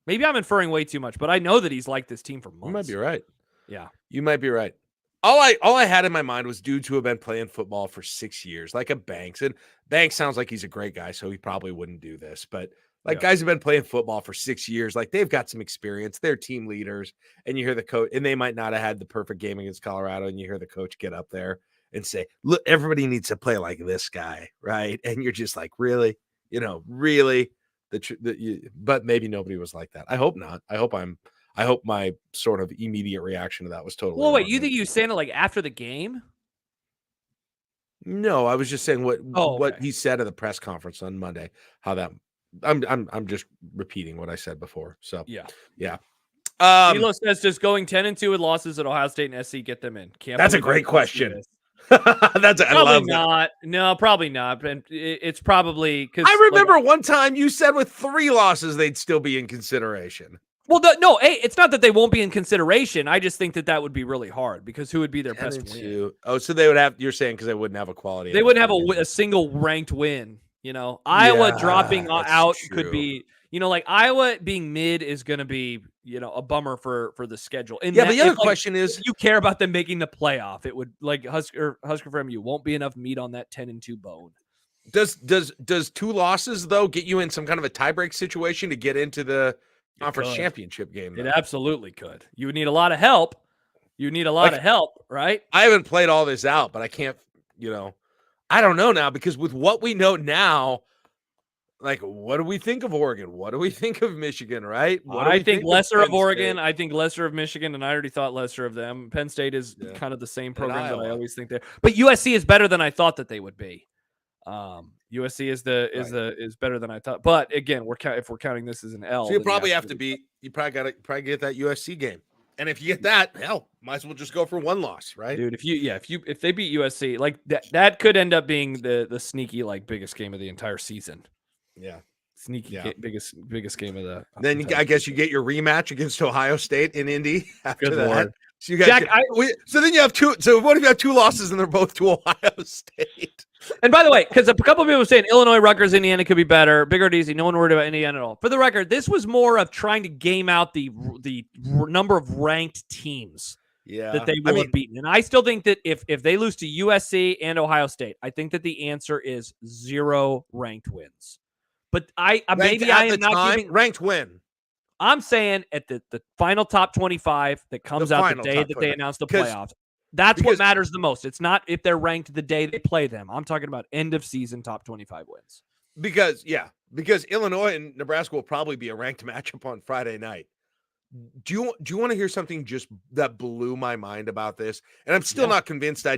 Maybe I'm inferring way too much, but I know that he's liked this team for months. You might be right. Yeah. You might be right. All I had in my mind was dudes who have been playing football for 6 years, like a Banks. And Banks sounds like he's a great guy, so he probably wouldn't do this. But guys who've been playing football for 6 years, like they've got some experience. They're team leaders, and you hear the coach, and they might not have had the perfect game against Colorado, and you hear the coach get up there and say, "Look, everybody needs to play like this guy, right?" And you're just like, "Really, really." But maybe nobody was like that. I hope not. I hope my sort of immediate reaction to that was totally. Well, wait, you think you saying it like after the game? No, I was just saying what he said at the press conference on Monday. How that I'm just repeating what I said before. So yeah. Milo says, does going 10-2 with losses at Ohio State and SC get them in? That's a great question. I probably love not. That. No, probably not. And it's probably because I remember one time you said with 3 losses they'd still be in consideration. Well, no, it's not that they won't be in consideration. I just think that would be really hard because who would be their best win? Oh, so they would have. You're saying because they wouldn't have a quality. They wouldn't have a single ranked win. Iowa dropping out could be. Like Iowa being mid is going to be, a bummer for the schedule. And but the other question is, if you care about them making the playoff, it would Husker for MU won't be enough meat on that 10-2 bone. Does 2 losses though get you in some kind of a tiebreak situation to get into the conference championship game? Though? It absolutely could. You would need a lot of help. You need a lot of help, right? I haven't played all this out, but I can't. I don't know now because with what we know now. Like, what do we think of Oregon? What do we think of Michigan, right? I think lesser of Oregon. I think lesser of Michigan, and I already thought lesser of them. Penn State is kind of the same program that I always think they're. But USC is better than I thought that they would be. USC is better than I thought. But again, if we're counting this as an L, so you probably have to be. You probably got to get that USC game. And if you get that, hell, might as well just go for 1 loss, right? Dude, if they beat USC, like that could end up being the sneaky biggest game of the entire season. Yeah, sneaky biggest game of the. Then I guess you get your rematch against Ohio State in Indy after Good that. Lord. So you got so then you have 2. So what if you have 2 losses and they're both to Ohio State? And by the way, because a couple of people were saying Illinois, Rutgers, Indiana could be better, big or easy. No one worried about Indiana at all. For the record, this was more of trying to game out the number of ranked teams. That they will have beaten. And I still think that if they lose to USC and Ohio State, I think that the answer is 0 ranked wins. But I am not giving ranked win. I'm saying at the final top 25 that comes out the day that they announce the playoffs. That's what matters the most. It's not if they're ranked the day they play them. I'm talking about end of season top 25 wins. Because Illinois and Nebraska will probably be a ranked matchup on Friday night. Do you want to hear something just that blew my mind about this? And I'm still not convinced I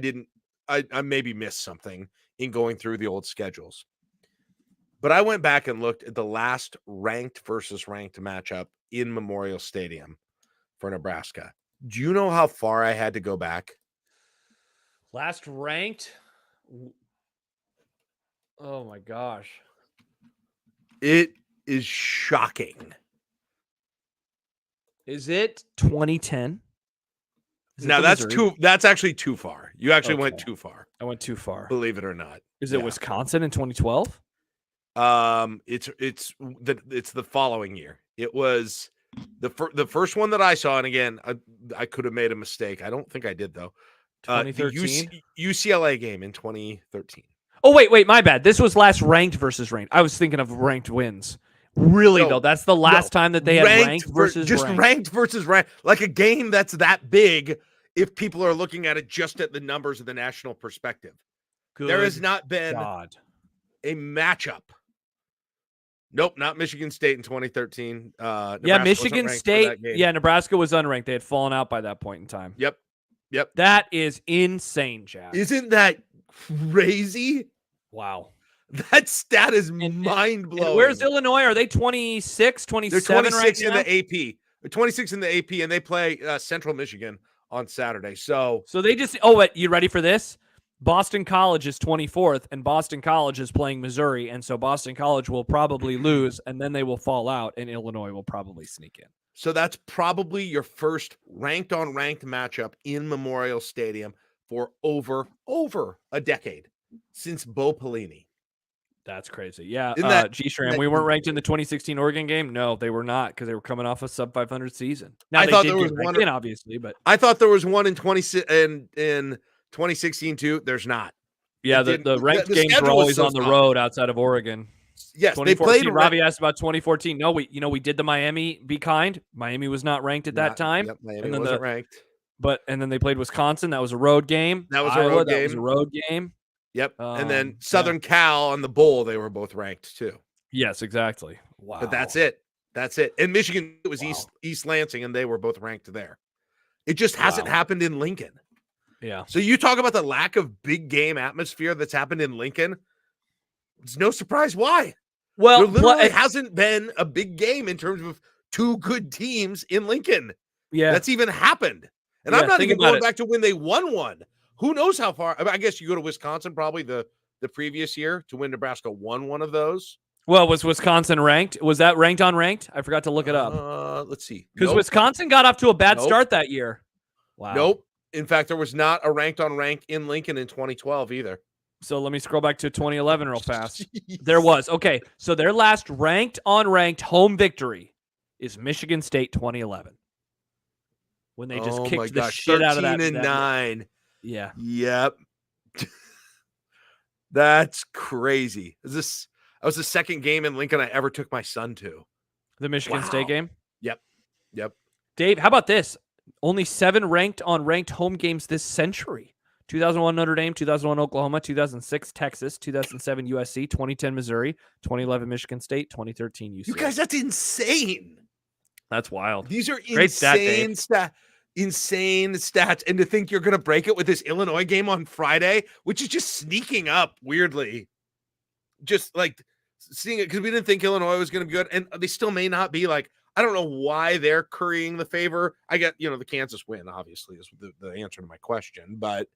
maybe missed something in going through the old schedules. But I went back and looked at the last ranked versus ranked matchup in Memorial Stadium for Nebraska. Do you know how far I had to go back? Last ranked? Oh my gosh. It is shocking. Is it 2010? Now that's actually too far. You actually went too far. I went too far. Believe it or not. Is it Wisconsin in 2012? It's the following year. It was the first one that I saw, and again, I could have made a mistake. I don't think I did though. 2013 UCLA game in 2013. Oh wait, my bad. This was last ranked versus ranked. I was thinking of ranked wins. Really though, that's the last time that they had ranked versus ranked versus ranked, like a game that's that big. If people are looking at it just at the numbers of the national perspective, there has not been a matchup. Nope, not Michigan State in 2013. Michigan State. Yeah, Nebraska was unranked. They had fallen out by that point in time. Yep. That is insane, Jack. Isn't that crazy? Wow. That stat is mind-blowing. Where's Illinois? Are they 26, 27 They're 26 right now? in the AP. They're 26 in the AP, and they play Central Michigan on Saturday. So they just you ready for this? Boston College is 24th, and Boston College is playing Missouri, and so Boston College will probably lose, and then they will fall out, and Illinois will probably sneak in. So that's probably your first ranked-on-ranked matchup in Memorial Stadium for over a decade since Bo Pelini. That's crazy. Yeah. G-Shram, we weren't ranked in the 2016 Oregon game. No, they were not because they were coming off a sub 500 season. Now, I thought there was one obviously, but I thought there was one in 2016 too. There's not. Yeah, the ranked games were always on the road outside of Oregon. Yes, they played. Ravi asked about 2014. No, we did the Miami. Be kind. Miami was not ranked at that time. Yep, Miami wasn't ranked. And then they played Wisconsin. That was a road game. That was Iowa, a road game. That was a road game. Yep. And then Southern Cal on the bowl, they were both ranked too. Yes, exactly. Wow. But that's it. And Michigan, it was East Lansing, and they were both ranked there. It just hasn't happened in Lincoln. Yeah. So you talk about the lack of big game atmosphere that's happened in Lincoln. It's no surprise why. Well, there literally hasn't been a big game in terms of two good teams in Lincoln. Yeah. That's even happened. And I'm not even going back to when they won one. Who knows how far? I guess you go to Wisconsin probably the previous year to when Nebraska won one of those. Well, was Wisconsin ranked? Was that ranked on ranked? I forgot to look it up. Let's see. Because Wisconsin got off to a bad start that year. Wow. Nope. In fact, there was not a ranked on ranked in Lincoln in 2012 either. So let me scroll back to 2011 real fast. There was. Okay. So their last ranked on ranked home victory is Michigan State 2011. When they just kicked the shit out of that. 13-9. Yeah. Yep. That's crazy. That was the second game in Lincoln I ever took my son to. The Michigan State game? Yep. Dave, how about this? Only 7 ranked on ranked home games this century. 2001 Notre Dame, 2001 Oklahoma, 2006 Texas, 2007 USC, 2010 Missouri, 2011 Michigan State, 2013 UCLA. You guys, that's insane. That's wild. These are insane stats. And to think you're going to break it with this Illinois game on Friday, which is just sneaking up weirdly. Just like seeing it because we didn't think Illinois was going to be good. And they still may not be. Like, I don't know why they're currying the favor. I get, the Kansas win, obviously, is the answer to my question. But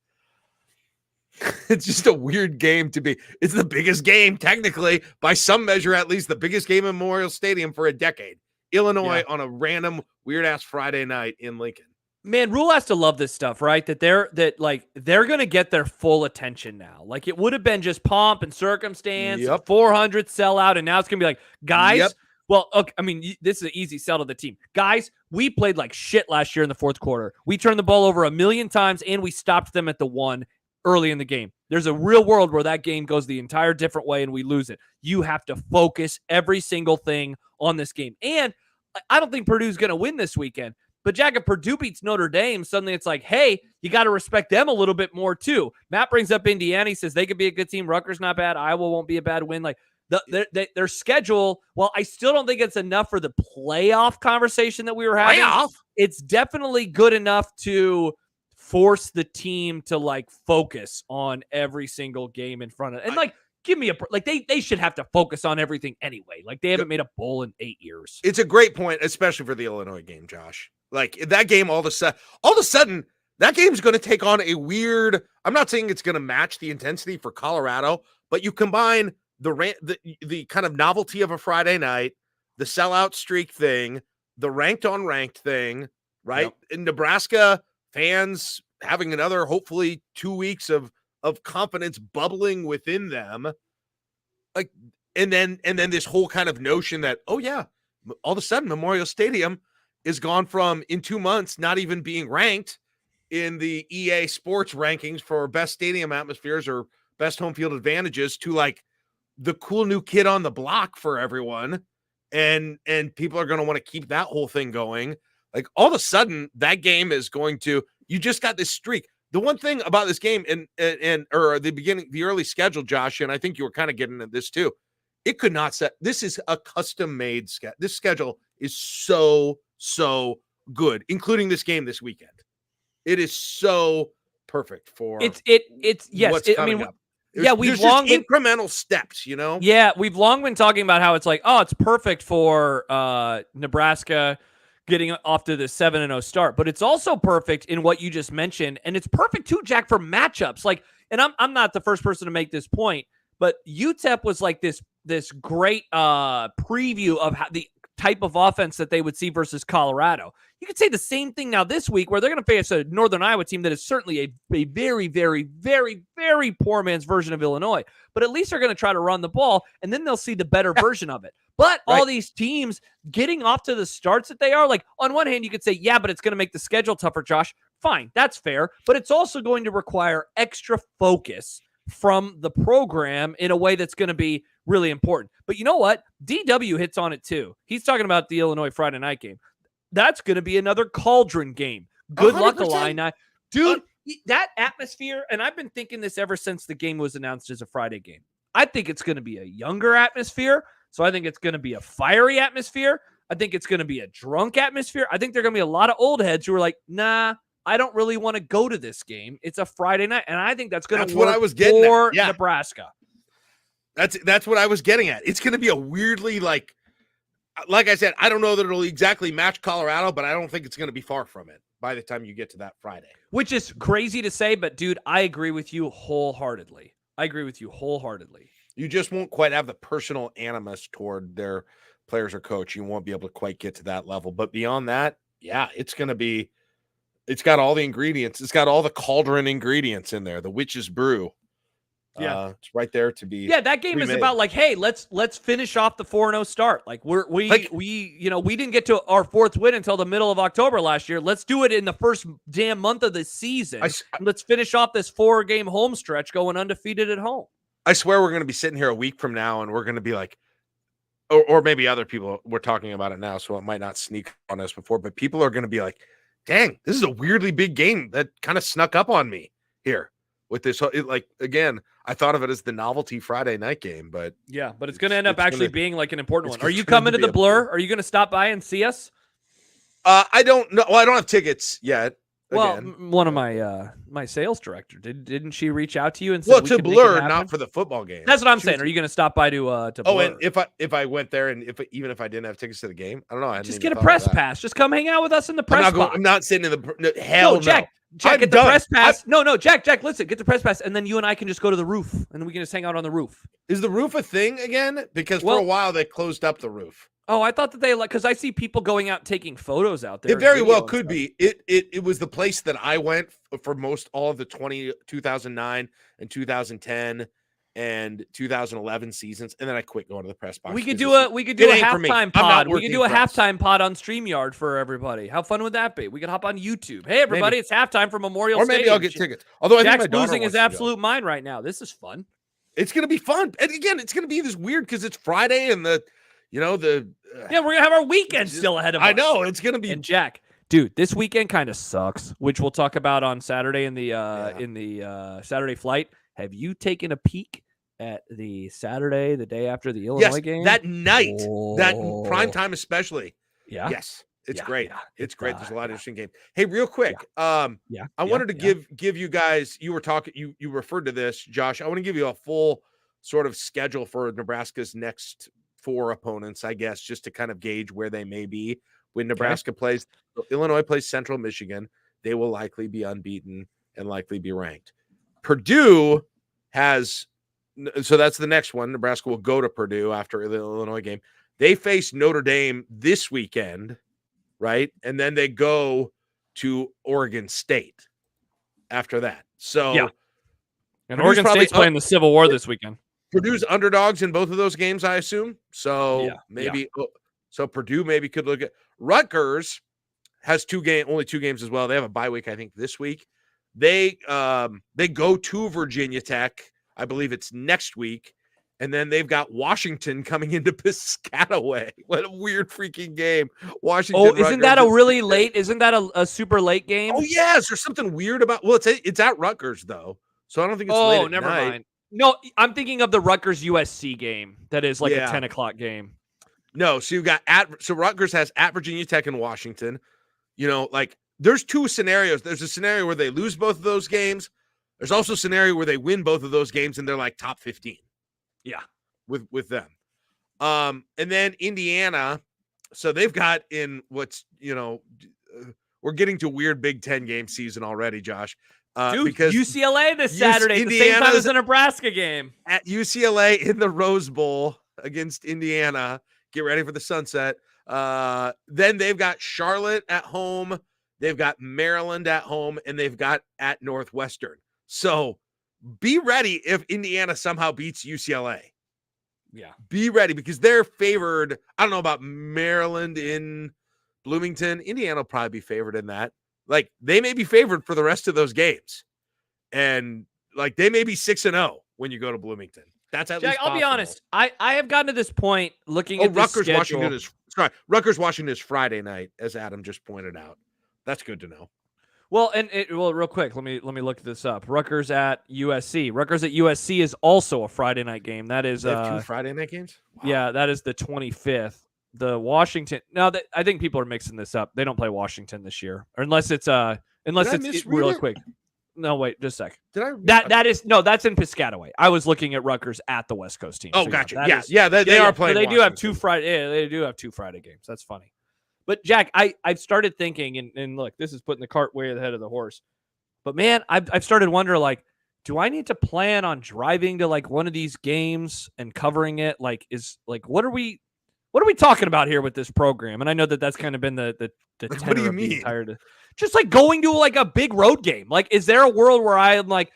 it's just a weird game to be. It's the biggest game, technically, by some measure, at least the biggest game in Memorial Stadium for a decade. Illinois on a random weird-ass Friday night in Lincoln. Man, Rhule has to love this stuff, right? That they're going to get their full attention now. Like, it would have been just pomp and circumstance, 400 sellout, and now it's going to be like, guys, well, okay, I mean, this is an easy sell to the team. Guys, we played like shit last year in the fourth quarter. We turned the ball over 1 million times, and we stopped them at the 1 early in the game. There's a real world where that game goes the entire different way and we lose it. You have to focus every single thing on this game. And I don't think Purdue's going to win this weekend. But Jack, if Purdue beats Notre Dame, suddenly it's like, hey, you got to respect them a little bit more too. Matt brings up Indiana. He says they could be a good team. Rutgers not bad. Iowa won't be a bad win. Like their schedule, well, I still don't think it's enough for the playoff conversation that we were having. It's definitely good enough to force the team to like focus on every single game in front of and like give me they should have to focus on everything anyway. Like they haven't made a bowl in 8 years. It's a great point, especially for the Illinois game, Josh. Like that game, all of a sudden, that game's going to take on a weird. I'm not saying it's going to match the intensity for Colorado, but you combine the kind of novelty of a Friday night, the sellout streak thing, the ranked on ranked thing, right? In Nebraska, fans having another hopefully 2 weeks of confidence bubbling within them, like, and then this whole kind of notion that all of a sudden Memorial Stadium is gone from in 2 months not even being ranked in the EA Sports rankings for best stadium atmospheres or best home field advantages to like the cool new kid on the block for everyone, and people are going to want to keep that whole thing going. Like all of a sudden that game is going to. You just got this streak. The one thing about this game and the early schedule, Josh, and I think you were kind of getting at this too. It could not set. This is a custom made schedule. This schedule is so good, including this game this weekend. It is so perfect for it's yes. What's coming up. We've long been incremental steps, Yeah, we've long been talking about how it's like, it's perfect for Nebraska getting off to the 7-0 start, but it's also perfect in what you just mentioned, and it's perfect too, Jack, for matchups. Like, and I'm not the first person to make this point, but UTEP was like this great preview of how the type of offense that they would see versus Colorado. You could say the same thing now this week, where they're going to face a Northern Iowa team that is certainly a very, very, very, very poor man's version of Illinois. But at least they're going to try to run the ball, and then they'll see the better version of it. But all these teams getting off to the starts that they are, like, on one hand, you could say, but it's going to make the schedule tougher, Josh. Fine, that's fair. But it's also going to require extra focus from the program in a way that's going to be really important. But you know what? DW hits on it too. He's talking about the Illinois Friday night game. That's going to be another cauldron game. Good 100%. Luck, Illini. Dude, that atmosphere, and I've been thinking this ever since the game was announced as a Friday game. I think it's going to be a younger atmosphere. So I think it's going to be a fiery atmosphere. I think it's going to be a drunk atmosphere. I think there are going to be a lot of old heads who are like, nah, I don't really want to go to this game. It's a Friday night. And I think that's going to work what I was getting for at. Yeah. Nebraska. That's what I was getting at. It's going to be a weirdly like like I said, I don't know that it'll exactly match Colorado, but I don't think it's going to be far from it by the time you get to that Friday. Which is crazy to say, but dude, I agree with you wholeheartedly. You just won't quite have the personal animus toward their players or coach. You won't be able to quite get to that level. But beyond that, yeah, it's got all the ingredients. It's got all the cauldron ingredients in there. The witch's brew. Yeah, it's right there to be. Yeah, that game is about like, hey, let's finish off the 4-0 start. Like we didn't get to our fourth win until the middle of October last year. Let's do it in the first damn month of the season. Let's finish off this 4-game home stretch going undefeated at home. I swear we're going to be sitting here a week from now and we're going to be like, or maybe other people, we're talking about it now, so it might not sneak on us before, but people are going to be like, dang, this is a weirdly big game that kind of snuck up on me here with this. Again, I thought of it as the novelty Friday night game, but yeah, but it's going to end up actually being like an important one. Are you coming to the Blur? Are you going to stop by and see us? I don't know. Well, I don't have tickets yet. Well, one of my sales director didn't she reach out to you and say, to Blur, not for the football game? That's what I'm saying. Are you going to stop by to Blur? Oh, and if I went there and even if I didn't have tickets to the game, I don't know. Just get a press pass. Just come hang out with us in the press box. I'm not sitting in the hell. No, Jack, get the press pass. No, Jack, listen, get the press pass, and then you and I can just go to the roof, and then we can just hang out on the roof. Is the roof a thing again? Because for a while they closed up the roof. Oh, I thought that they because I see people going out taking photos out there. It very well could be. It was the place that I went for all of the 2009 and 2010 and 2011 seasons, and then I quit going to the press box. We could do a halftime pod. We could do a halftime pod on StreamYard for everybody. How fun would that be? We could hop on YouTube. Hey, everybody, it's halftime for Memorial Stadium. Or maybe I'll get tickets. Although Jack's losing his absolute mind right now. This is fun. It's going to be fun. And again, it's going to be this weird because it's Friday and we're gonna have our weekend still ahead of us. I know it's gonna be. And Jack, dude, this weekend kind of sucks, which we'll talk about on Saturday in the Saturday flight. Have you taken a peek at the Saturday, the day after the Illinois game? That night, that prime time especially. Yeah. Yes, it's great. It's great. There's a lot of interesting games. Hey, real quick, I wanted to give you guys. You were talking. You referred to this, Josh. I want to give you a full sort of schedule for Nebraska's next 4 opponents, I guess, just to kind of gauge where they may be when Nebraska plays. Illinois plays Central Michigan. They will likely be unbeaten and likely be ranked. Purdue has, so that's the next one. Nebraska will go to Purdue after the Illinois game. They face Notre Dame this weekend, right? And then they go to Oregon State after that. So, yeah. And Oregon State's playing the Civil War this weekekend. Purdue's underdogs in both of those games, I assume. So so Purdue maybe could look at Rutgers has only 2 games as well. They have a bye week, I think, this week. They go to Virginia Tech. I believe it's next week. And then they've got Washington coming into Piscataway. What a weird freaking game. Washington. Oh, isn't that a really late? Isn't that a super late game? Oh, yes. There's something weird about. Well, it's at Rutgers though, so I don't think it's late. Oh, never mind. No, I'm thinking of the Rutgers USC game. That is like a 10 o'clock game. No, so you got Rutgers has at Virginia Tech and Washington. There's 2 scenarios. There's a scenario where they lose both of those games. There's also a scenario where they win both of those games and they're like top 15. Yeah, with them. And then Indiana. So they've got in what's we're getting to weird Big Ten game season already, Josh. Because UCLA this Saturday, the same time as the Nebraska game. At UCLA in the Rose Bowl against Indiana. Get ready for the sunset. Then they've got Charlotte at home. They've got Maryland at home. And they've got at Northwestern. So be ready if Indiana somehow beats UCLA. Yeah. Be ready because they're favored. I don't know about Maryland in Bloomington. Indiana will probably be favored in that. Like, they may be favored for the rest of those games. And, they may be 6-0 when you go to Bloomington. That's at least possible. I'll be honest. I have gotten to this point looking at the schedule. Rutgers, Washington is Friday night, as Adam just pointed out. That's good to know. Well, real quick, let me look this up. Rutgers at USC. Rutgers at USC is also a Friday night game. That is they have 2 Friday night games? Wow. Yeah, that is the 25th. The Washington. Now that I think people are mixing this up. They don't play Washington this year, or unless it's really quick. No, wait, just a sec. Did I? That's in Piscataway. I was looking at Rutgers at the West Coast team. Oh, so gotcha. Yeah, They are playing. So they do have Washington. 2 Friday. Yeah, they do have 2 Friday games. That's funny. But Jack, I've started thinking, and look, this is putting the cart way ahead of the horse. But man, I've started wondering, like, do I need to plan on driving to like one of these games and covering it? Like, what are we talking about here with this program? And I know that's kind of been the Like, tenor what do you of the mean? entire, just like going to like a big road game. Like, is there a world where I'm like,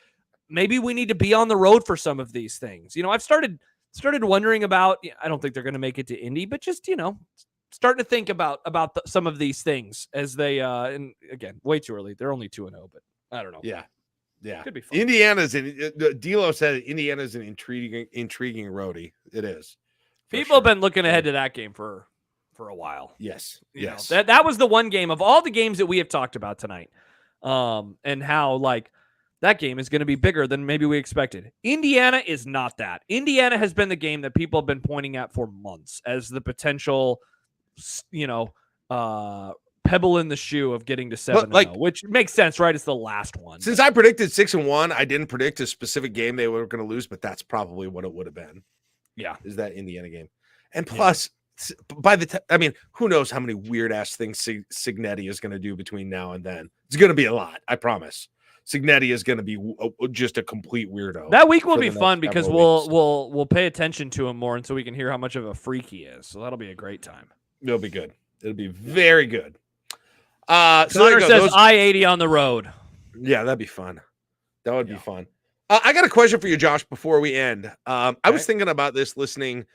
maybe we need to be on the road for some of these things? I've started wondering about. I don't think they're going to make it to Indy, but just starting to think about some of these things as they. And again, way too early. They're only 2-0, but I don't know. Yeah, could be fun. Indiana's D'Lo said Indiana's an intriguing roadie. It is. People have been looking ahead to that game for a while. Yes. That was the one game of all the games that we have talked about tonight, and how like that game is going to be bigger than maybe we expected. Indiana is not that. Indiana has been the game that people have been pointing at for months as the potential, pebble in the shoe of getting to 7-0, which makes sense, right? It's the last one. Since I predicted 6-1, I didn't predict a specific game they were going to lose, but that's probably what it would have been. Yeah, is that Indiana game, and plus, by the time, I mean, who knows how many weird ass things Cignetti is going to do between now and then? It's going to be a lot, I promise. Cignetti is going to be just a complete weirdo. That week will be fun because we'll pay attention to him more, and so we can hear how much of a freak he is. So that'll be a great time. It'll be good. It'll be very good. Connor says I-80 on the road. Yeah, that'd be fun. That would be fun. I got a question for you, Josh, before we end. I was thinking about this listening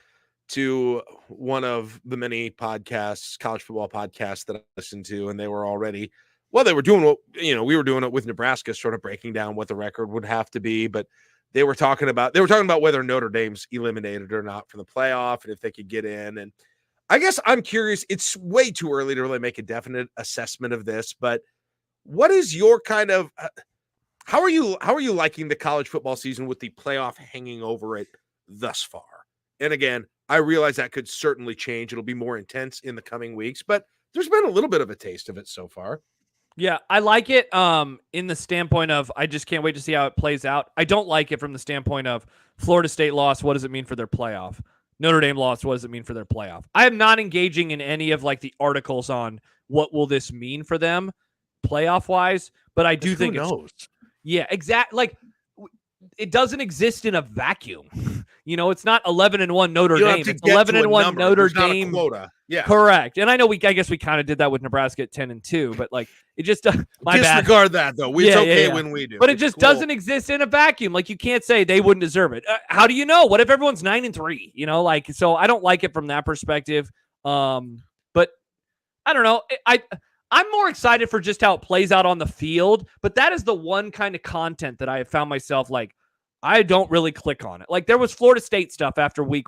to one of the many podcasts, college football podcasts that I listened to, and they were already, they were doing what, we were doing it with Nebraska, sort of breaking down what the record would have to be, but they were talking about whether Notre Dame's eliminated or not from the playoff and if they could get in. And I guess I'm curious, it's way too early to really make a definite assessment of this, but what is your kind of how are you liking the college football season with the playoff hanging over it thus far? And again, I realize that could certainly change. It'll be more intense in the coming weeks, but there's been a little bit of a taste of it so far. Yeah, I like it in the standpoint of I just can't wait to see how it plays out. I don't like it from the standpoint of Florida State loss, what does it mean for their playoff? Notre Dame loss, what does it mean for their playoff? I am not engaging in any of like the articles on what will this mean for them playoff-wise, but I do think who knows? Yeah, exactly. Like, it doesn't exist in a vacuum. It's not 11-1 Notre Dame. It's 11-1 Notre Dame quota. Yeah, correct. And I know I guess we kind of did that with Nebraska at 10-2, but like it just disregard that though. It's okay when we do, but it just doesn't exist in a vacuum. Like you can't say they wouldn't deserve it. How do you know? What if everyone's 9-3? So I don't like it from that perspective. But I don't know. I'm more excited for just how it plays out on the field, but that is the one kind of content that I have found myself like, I don't really click on it. Like there was Florida State stuff after week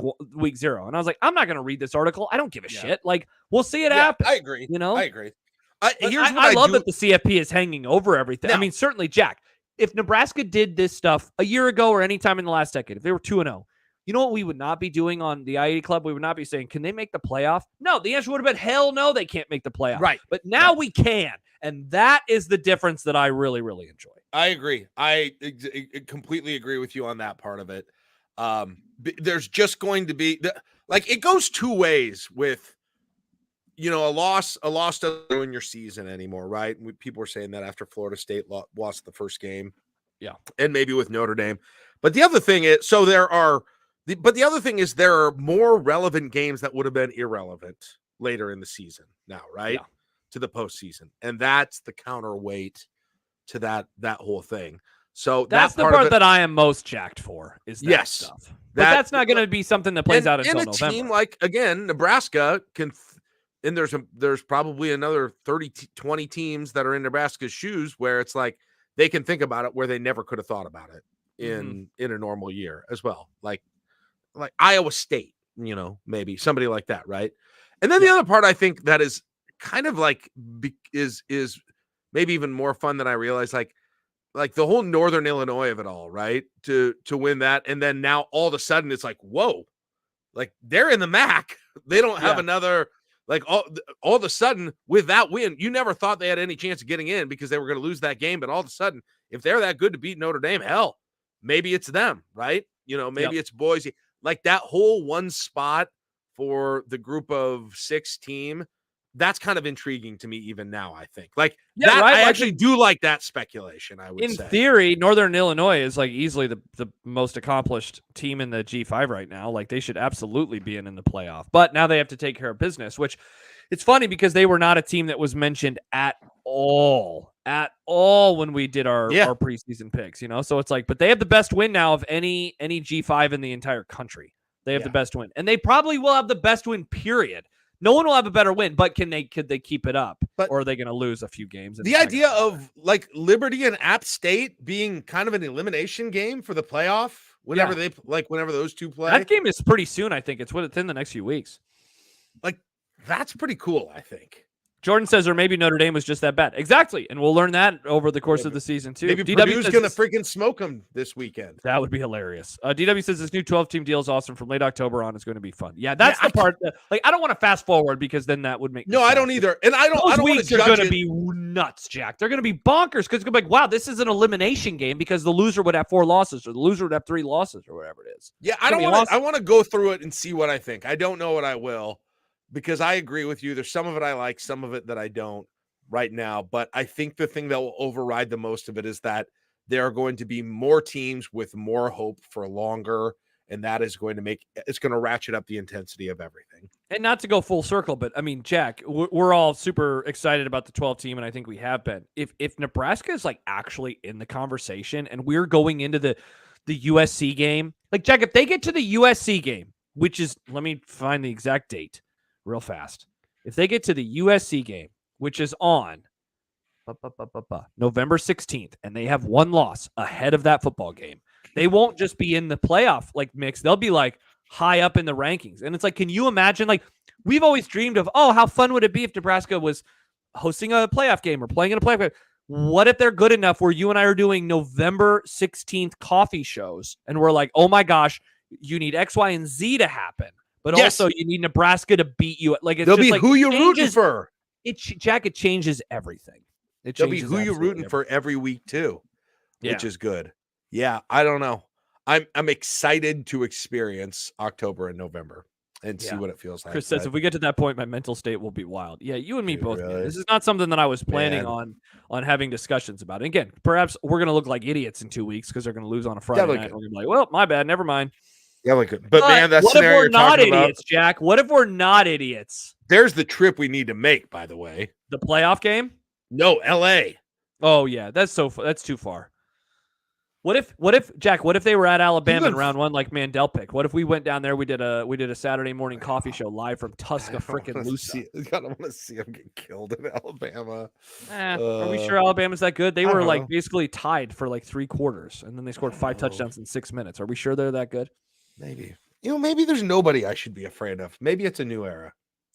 0. And I was like, I'm not going to read this article. I don't give a shit. Like we'll see it happen. I agree. I agree. I love that the CFP is hanging over everything. I mean, certainly Jack, if Nebraska did this stuff a year ago or any time in the last decade, if they were 2-0, you know what we would not be doing on the I-80 Club? We would not be saying, can they make the playoff? No, the answer would have been, hell no, they can't make the playoff. Right. But now we can. And that is the difference that I really, really enjoy. I agree. I completely agree with you on that part of it. There's just going to be, it goes two ways with, a loss doesn't ruin your season anymore, right? People were saying that after Florida State lost the first game. Yeah. And maybe with Notre Dame. But the other thing is, the other thing is there are more relevant games that would have been irrelevant later in the season now, right? Yeah. To the postseason. And that's the counterweight to that whole thing. So that's the part that I am most jacked for is that stuff. But that's not going to be something that plays out until November. Team like, again, Nebraska can, and there's probably another 20 teams that are in Nebraska's shoes where it's like they can think about it where they never could have thought about it in a normal year as well. Like Iowa State, maybe somebody like that, right? And then the other part I think that is kind of like is maybe even more fun than I realized, like the whole Northern Illinois of it all, right? To win that, and then now all of a sudden it's like, whoa, like they're in the MAC. They don't have another, like all of a sudden with that win, you never thought they had any chance of getting in because they were going to lose that game, but all of a sudden if they're that good to beat Notre Dame, hell, maybe it's them, right? Maybe it's Boise. Like that whole one spot for the group of 6 team, that's kind of intriguing to me even now, I think. Like that, right? I Like actually do like that speculation, I would in say. theory, Northern Illinois is like easily the most accomplished team in the G5 right now. Like they should absolutely be in the playoff. But now they have to take care of business, which it's funny because they were not a team that was mentioned at all when we did our preseason picks, So it's like, but they have the best win now of any G5 in the entire country. They have the best win. And they probably will have the best win, period. No one will have a better win, but could they keep it up? But or are they going to lose a few games? The idea of like Liberty and App State being kind of an elimination game for the playoff whenever those two play. That game is pretty soon, I think. It's within the next few weeks. Like that's pretty cool, I think. Jordan says, or maybe Notre Dame was just that bad. Exactly. And we'll learn that over the course of the season, too. Maybe Purdue's going to freaking smoke them this weekend. That would be hilarious. DW says this new 12-team deal is awesome. From late October on, it's going to be fun. Yeah, that's the part. I don't want to fast forward because then that would make I don't either. And I don't weeks are going to be nuts, Jack. They're going to be bonkers because it's going to be like, wow, this is an elimination game because the loser would have 4 losses or the loser would have 3 losses or whatever it is. Yeah, I want to go through it and see what I think. I don't know what I will. Because I agree with you. There's some of it I like, some of it that I don't right now. But I think the thing that will override the most of it is that there are going to be more teams with more hope for longer. And that is going to ratchet up the intensity of everything. And not to go full circle, but I mean, Jack, we're all super excited about the 12 team. And I think we have been. If Nebraska is like actually in the conversation and we're going into the USC game, like Jack, if they get to the USC game, which is, let me find the exact date. Real fast. If they get to the USC game, which is on November 16th, and they have 1 loss ahead of that football game, they won't just be in the playoff mix. They'll be like high up in the rankings. And it's like, can you imagine? Like we've always dreamed of, how fun would it be if Nebraska was hosting a playoff game or playing in a playoff game? What if they're good enough where you and I are doing November 16th coffee shows and we're like, oh my gosh, you need X, Y, and Z to happen. But also, you need Nebraska to beat you. Like it's they'll just be who you're rooting for. Jack, it changes everything. They'll be who you're rooting for every week too, which is good. Yeah, I don't know. I'm excited to experience October and November and see what it feels like. Chris says if we get to that point, my mental state will be wild. Yeah, you and me both. Really? This is not something that I was planning on having discussions about. And again, perhaps we're going to look like idiots in 2 weeks because they're going to lose on a Friday night. We're going to be like, well, my bad, never mind. Yeah, but man, that's what if we're not idiots, Jack? What if we're not idiots? There's the trip we need to make, by the way. The playoff game? No, LA. Oh yeah, that's too far. What if Jack? What if they were at Alabama in round 1, like Mandel pick? What if we went down there? We did a Saturday morning coffee show live from Tuscaloosa. I don't want to see them get killed in Alabama. Are we sure Alabama's that good? They were like basically tied for like 3 quarters, and then they scored 5 touchdowns in 6 minutes. Are we sure they're that good? Maybe. Maybe there's nobody I should be afraid of. Maybe it's a new era.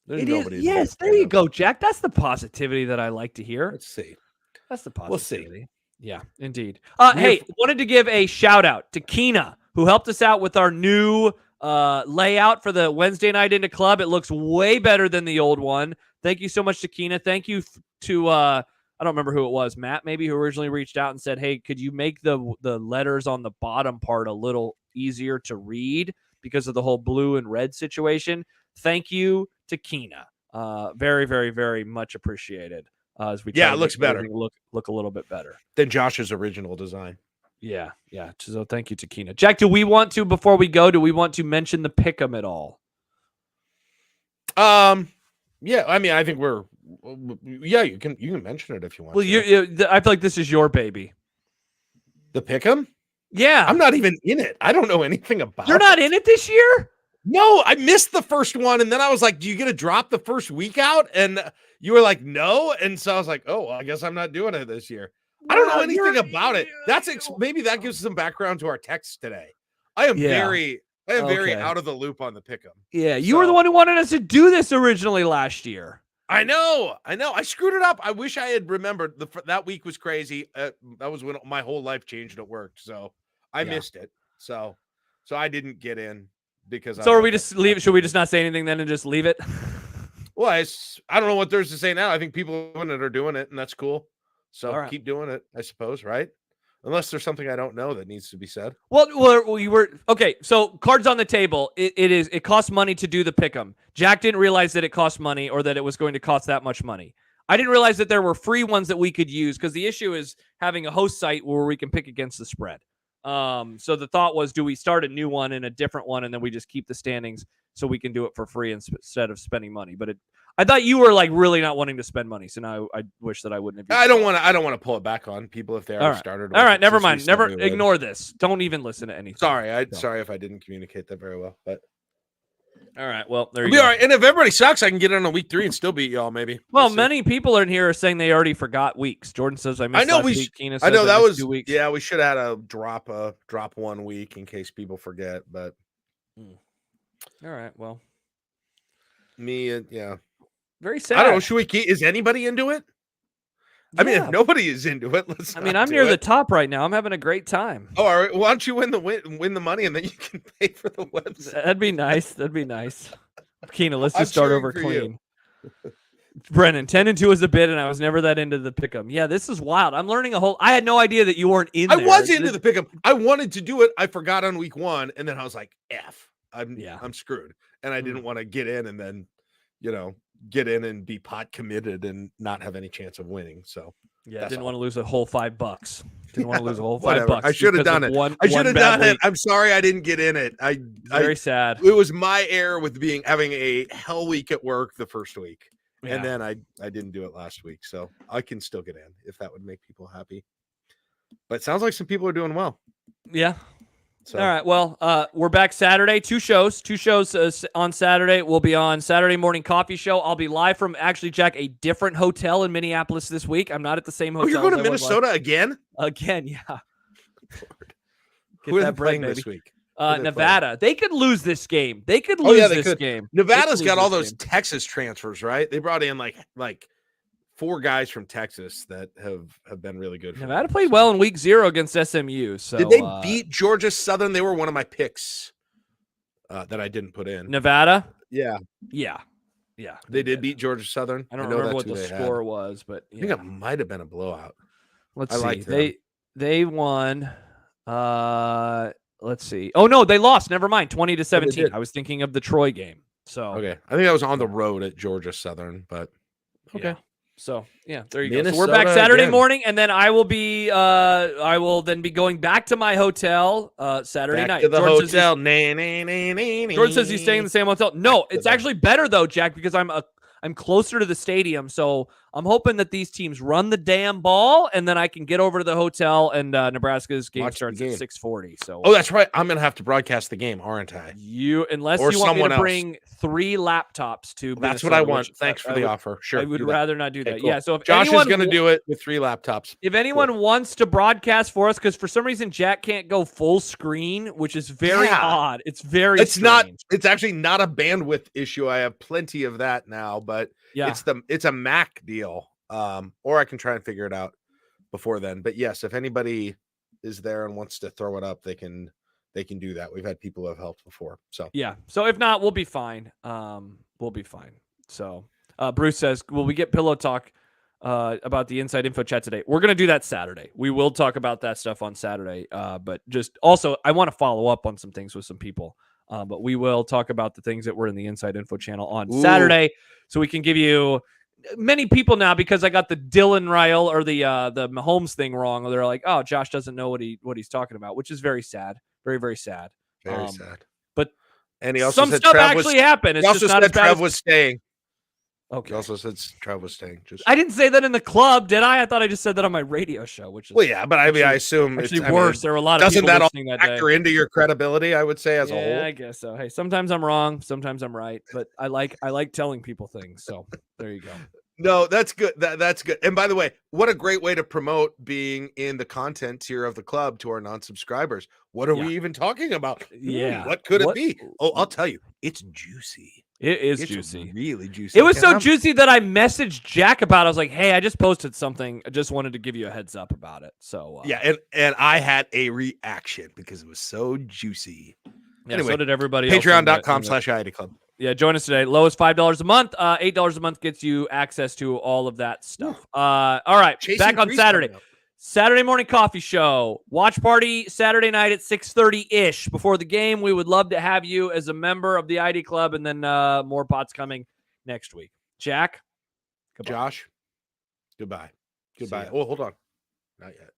There's nobody. Yes, there you go, Jack. That's the positivity that I like to hear. Let's see. That's the positivity. We'll see. Yeah, indeed. Hey, wanted to give a shout out to Keena, who helped us out with our new layout for the Wednesday night into club. It looks way better than the old one. Thank you so much to Keena. Thank you to I don't remember who it was, Matt maybe, who originally reached out and said, hey, could you make the letters on the bottom part a little easier to read because of the whole blue and red situation? Thank you to Keena. Very, very, very much appreciated. As we it looks better. Look a little bit better than Josh's original design. Yeah. So thank you to Keena. Jack, do we want to, before we go, mention the pick'em at all? Yeah, I mean, I think you can mention it if you want. Well, I feel like this is your baby. The pick'em? Yeah. I'm not even in it. I don't know anything about it. You're not in it this year? No, I missed the first one, and then I was like, do you get to drop the first week out? And you were like, no. And so I was like, oh, well, I guess I'm not doing it this year. I don't know anything about it. Maybe that gives some background to our text today. I am very out of the loop on the pick'em. Yeah, you were the one who wanted us to do this originally last year. I know. I screwed it up. I wish I had remembered. That week was crazy. That was when my whole life changed at work. So I missed it. So I didn't get in. So are we just leave? Should we just not say anything then and just leave it? Well, I don't know what there's to say now. I think people doing it are doing it, and that's cool. So keep doing it, I suppose, right? unless there's something I don't know that needs to be said. Well, we were okay. So cards on the table. It costs money to do the pick'em. Jack didn't realize that it cost money or that it was going to cost that much money. I didn't realize that there were free ones that we could use because the issue is having a host site where we can pick against the spread. So the thought was, do we start a new one and a different one, and then we just keep the standings so we can do it for free instead of spending money? But I thought you were like really not wanting to spend money, so now I wish that I wouldn't have. I don't want to pull it back on people if they already started. All right, never mind. Never ignore this. Don't even listen to anything. Sorry if I didn't communicate that very well, but. All right. Well, there you go. All right. And if everybody sucks, I can get in on week 3 and still beat y'all, maybe. Well, many people in here are saying they already forgot weeks. Jordan says I missed last week. Keena says I know that was 2 weeks. Yeah, we should have had a drop 1 week in case people forget. But all right. Well, yeah. Very sad. I don't know. Should we keep? Is anybody into it? I mean, if nobody is into it, let's. I'm near the top right now. I'm having a great time. Oh, all right. Why don't you win the money and then you can pay for the website? That'd be nice. Keena, let's just start over clean. Brennan, 10-2 is a bid, and I was never that into the pick'em. Yeah, this is wild. I'm learning I had no idea that you weren't in there. I was into the pick'em. I wanted to do it. I forgot on week 1, and then I was like, I'm screwed. And I didn't want to get in and then, get in and be pot committed and not have any chance of winning. So yeah, didn't want to lose a whole $5. Didn't want to lose a whole $5. I should have done it. I should have done it. I'm sorry I didn't get in it. Very sad. It was my error with having a hell week at work the first week. Yeah. And then I didn't do it last week. So I can still get in if that would make people happy. But it sounds like some people are doing well. Yeah. So. All right. Well, we're back Saturday. 2 shows. 2 shows on Saturday. We'll be on Saturday morning coffee show. I'll be live from Jack, a different hotel in Minneapolis this week. I'm not at the same hotel. Oh, you're going to Minnesota again? Again, yeah. Who are they playing this week? Nevada. They could lose this game. They could lose this game. Nevada's got all those Texas transfers, right? They brought in like 4 guys from Texas that have been really good. Nevada played well in week 0 against SMU. So did they beat Georgia Southern? They were one of my picks that I didn't put in. Nevada? Yeah. They did beat Georgia Southern. I don't remember what the score was, but I think it might have been a blowout. Let's see. They won. Let's see. Oh no, they lost. Never mind. 20-17. I was thinking of the Troy game. So okay, I think that was on the road at Georgia Southern, but okay. Yeah. So yeah, there you go. So we're back Saturday morning, and then I will then be going back to my hotel Saturday night. To the Jordan hotel. Jordan says he's staying in the same hotel. No, it's actually better though, Jack, because I'm closer to the stadium, so I'm hoping that these teams run the damn ball, and then I can get over to the hotel, and Nebraska's game starts at 6:40. So, that's right. I'm gonna have to broadcast the game, aren't I? Unless you want me to bring 3 laptops to. That's what I want. Thanks for the offer. Sure, I would rather not do that. Cool. Yeah. So if Josh is gonna do it with 3 laptops. If anyone wants to broadcast for us, because for some reason Jack can't go full screen, which is very odd. It's very. It's strange. It's actually not a bandwidth issue. I have plenty of that now, but. Yeah, it's a Mac deal. Or I can try and figure it out before then. But yes, if anybody is there and wants to throw it up, they can do that. We've had people who have helped before. So yeah. So if not, we'll be fine. We'll be fine. So Bruce says, will we get pillow talk about the inside info chat today? We're gonna do that Saturday. We will talk about that stuff on Saturday. But just also I want to follow up on some things with some people. But we will talk about the things that were in the Inside Info channel on Saturday, so we can give you many people now, because I got the Dylan Raiola or the Mahomes thing wrong. They're like, oh, Josh doesn't know what he's talking about, which is very sad, very very sad, very sad. But and he also some stuff actually happened. It's just not as bad. Trev was staying. Okay. He also said Trev was staying. I didn't say that in the club, did I? I thought I just said that on my radio show, which is but I assume it's worse. There were a lot of people listening that day. Doesn't that factor into your credibility? I would say as a whole. Yeah, I guess so. Hey, sometimes I'm wrong, sometimes I'm right, but I like telling people things. So there you go. No, that's good. That's good. And by the way, what a great way to promote being in the content tier of the club to our non-subscribers. What are we even talking about? Yeah. What could it be? Oh, I'll tell you. It's juicy. It's juicy. Really juicy. It was so juicy that I messaged Jack about it. I was like, hey, I just posted something. I just wanted to give you a heads up about it. So yeah, and I had a reaction because it was so juicy. Yeah, anyway, so did everybody. Patreon.com/IIT Club. Yeah, join us today. Lowest $5 a month. $8 a month gets you access to all of that stuff. All right, back on Saturday. Saturday morning coffee show. Watch party Saturday night at 6:30-ish before the game. We would love to have you as a member of the ID Club, and then more pods coming next week. Jack? Goodbye. Josh? Goodbye. Goodbye. Oh, hold on. Not yet.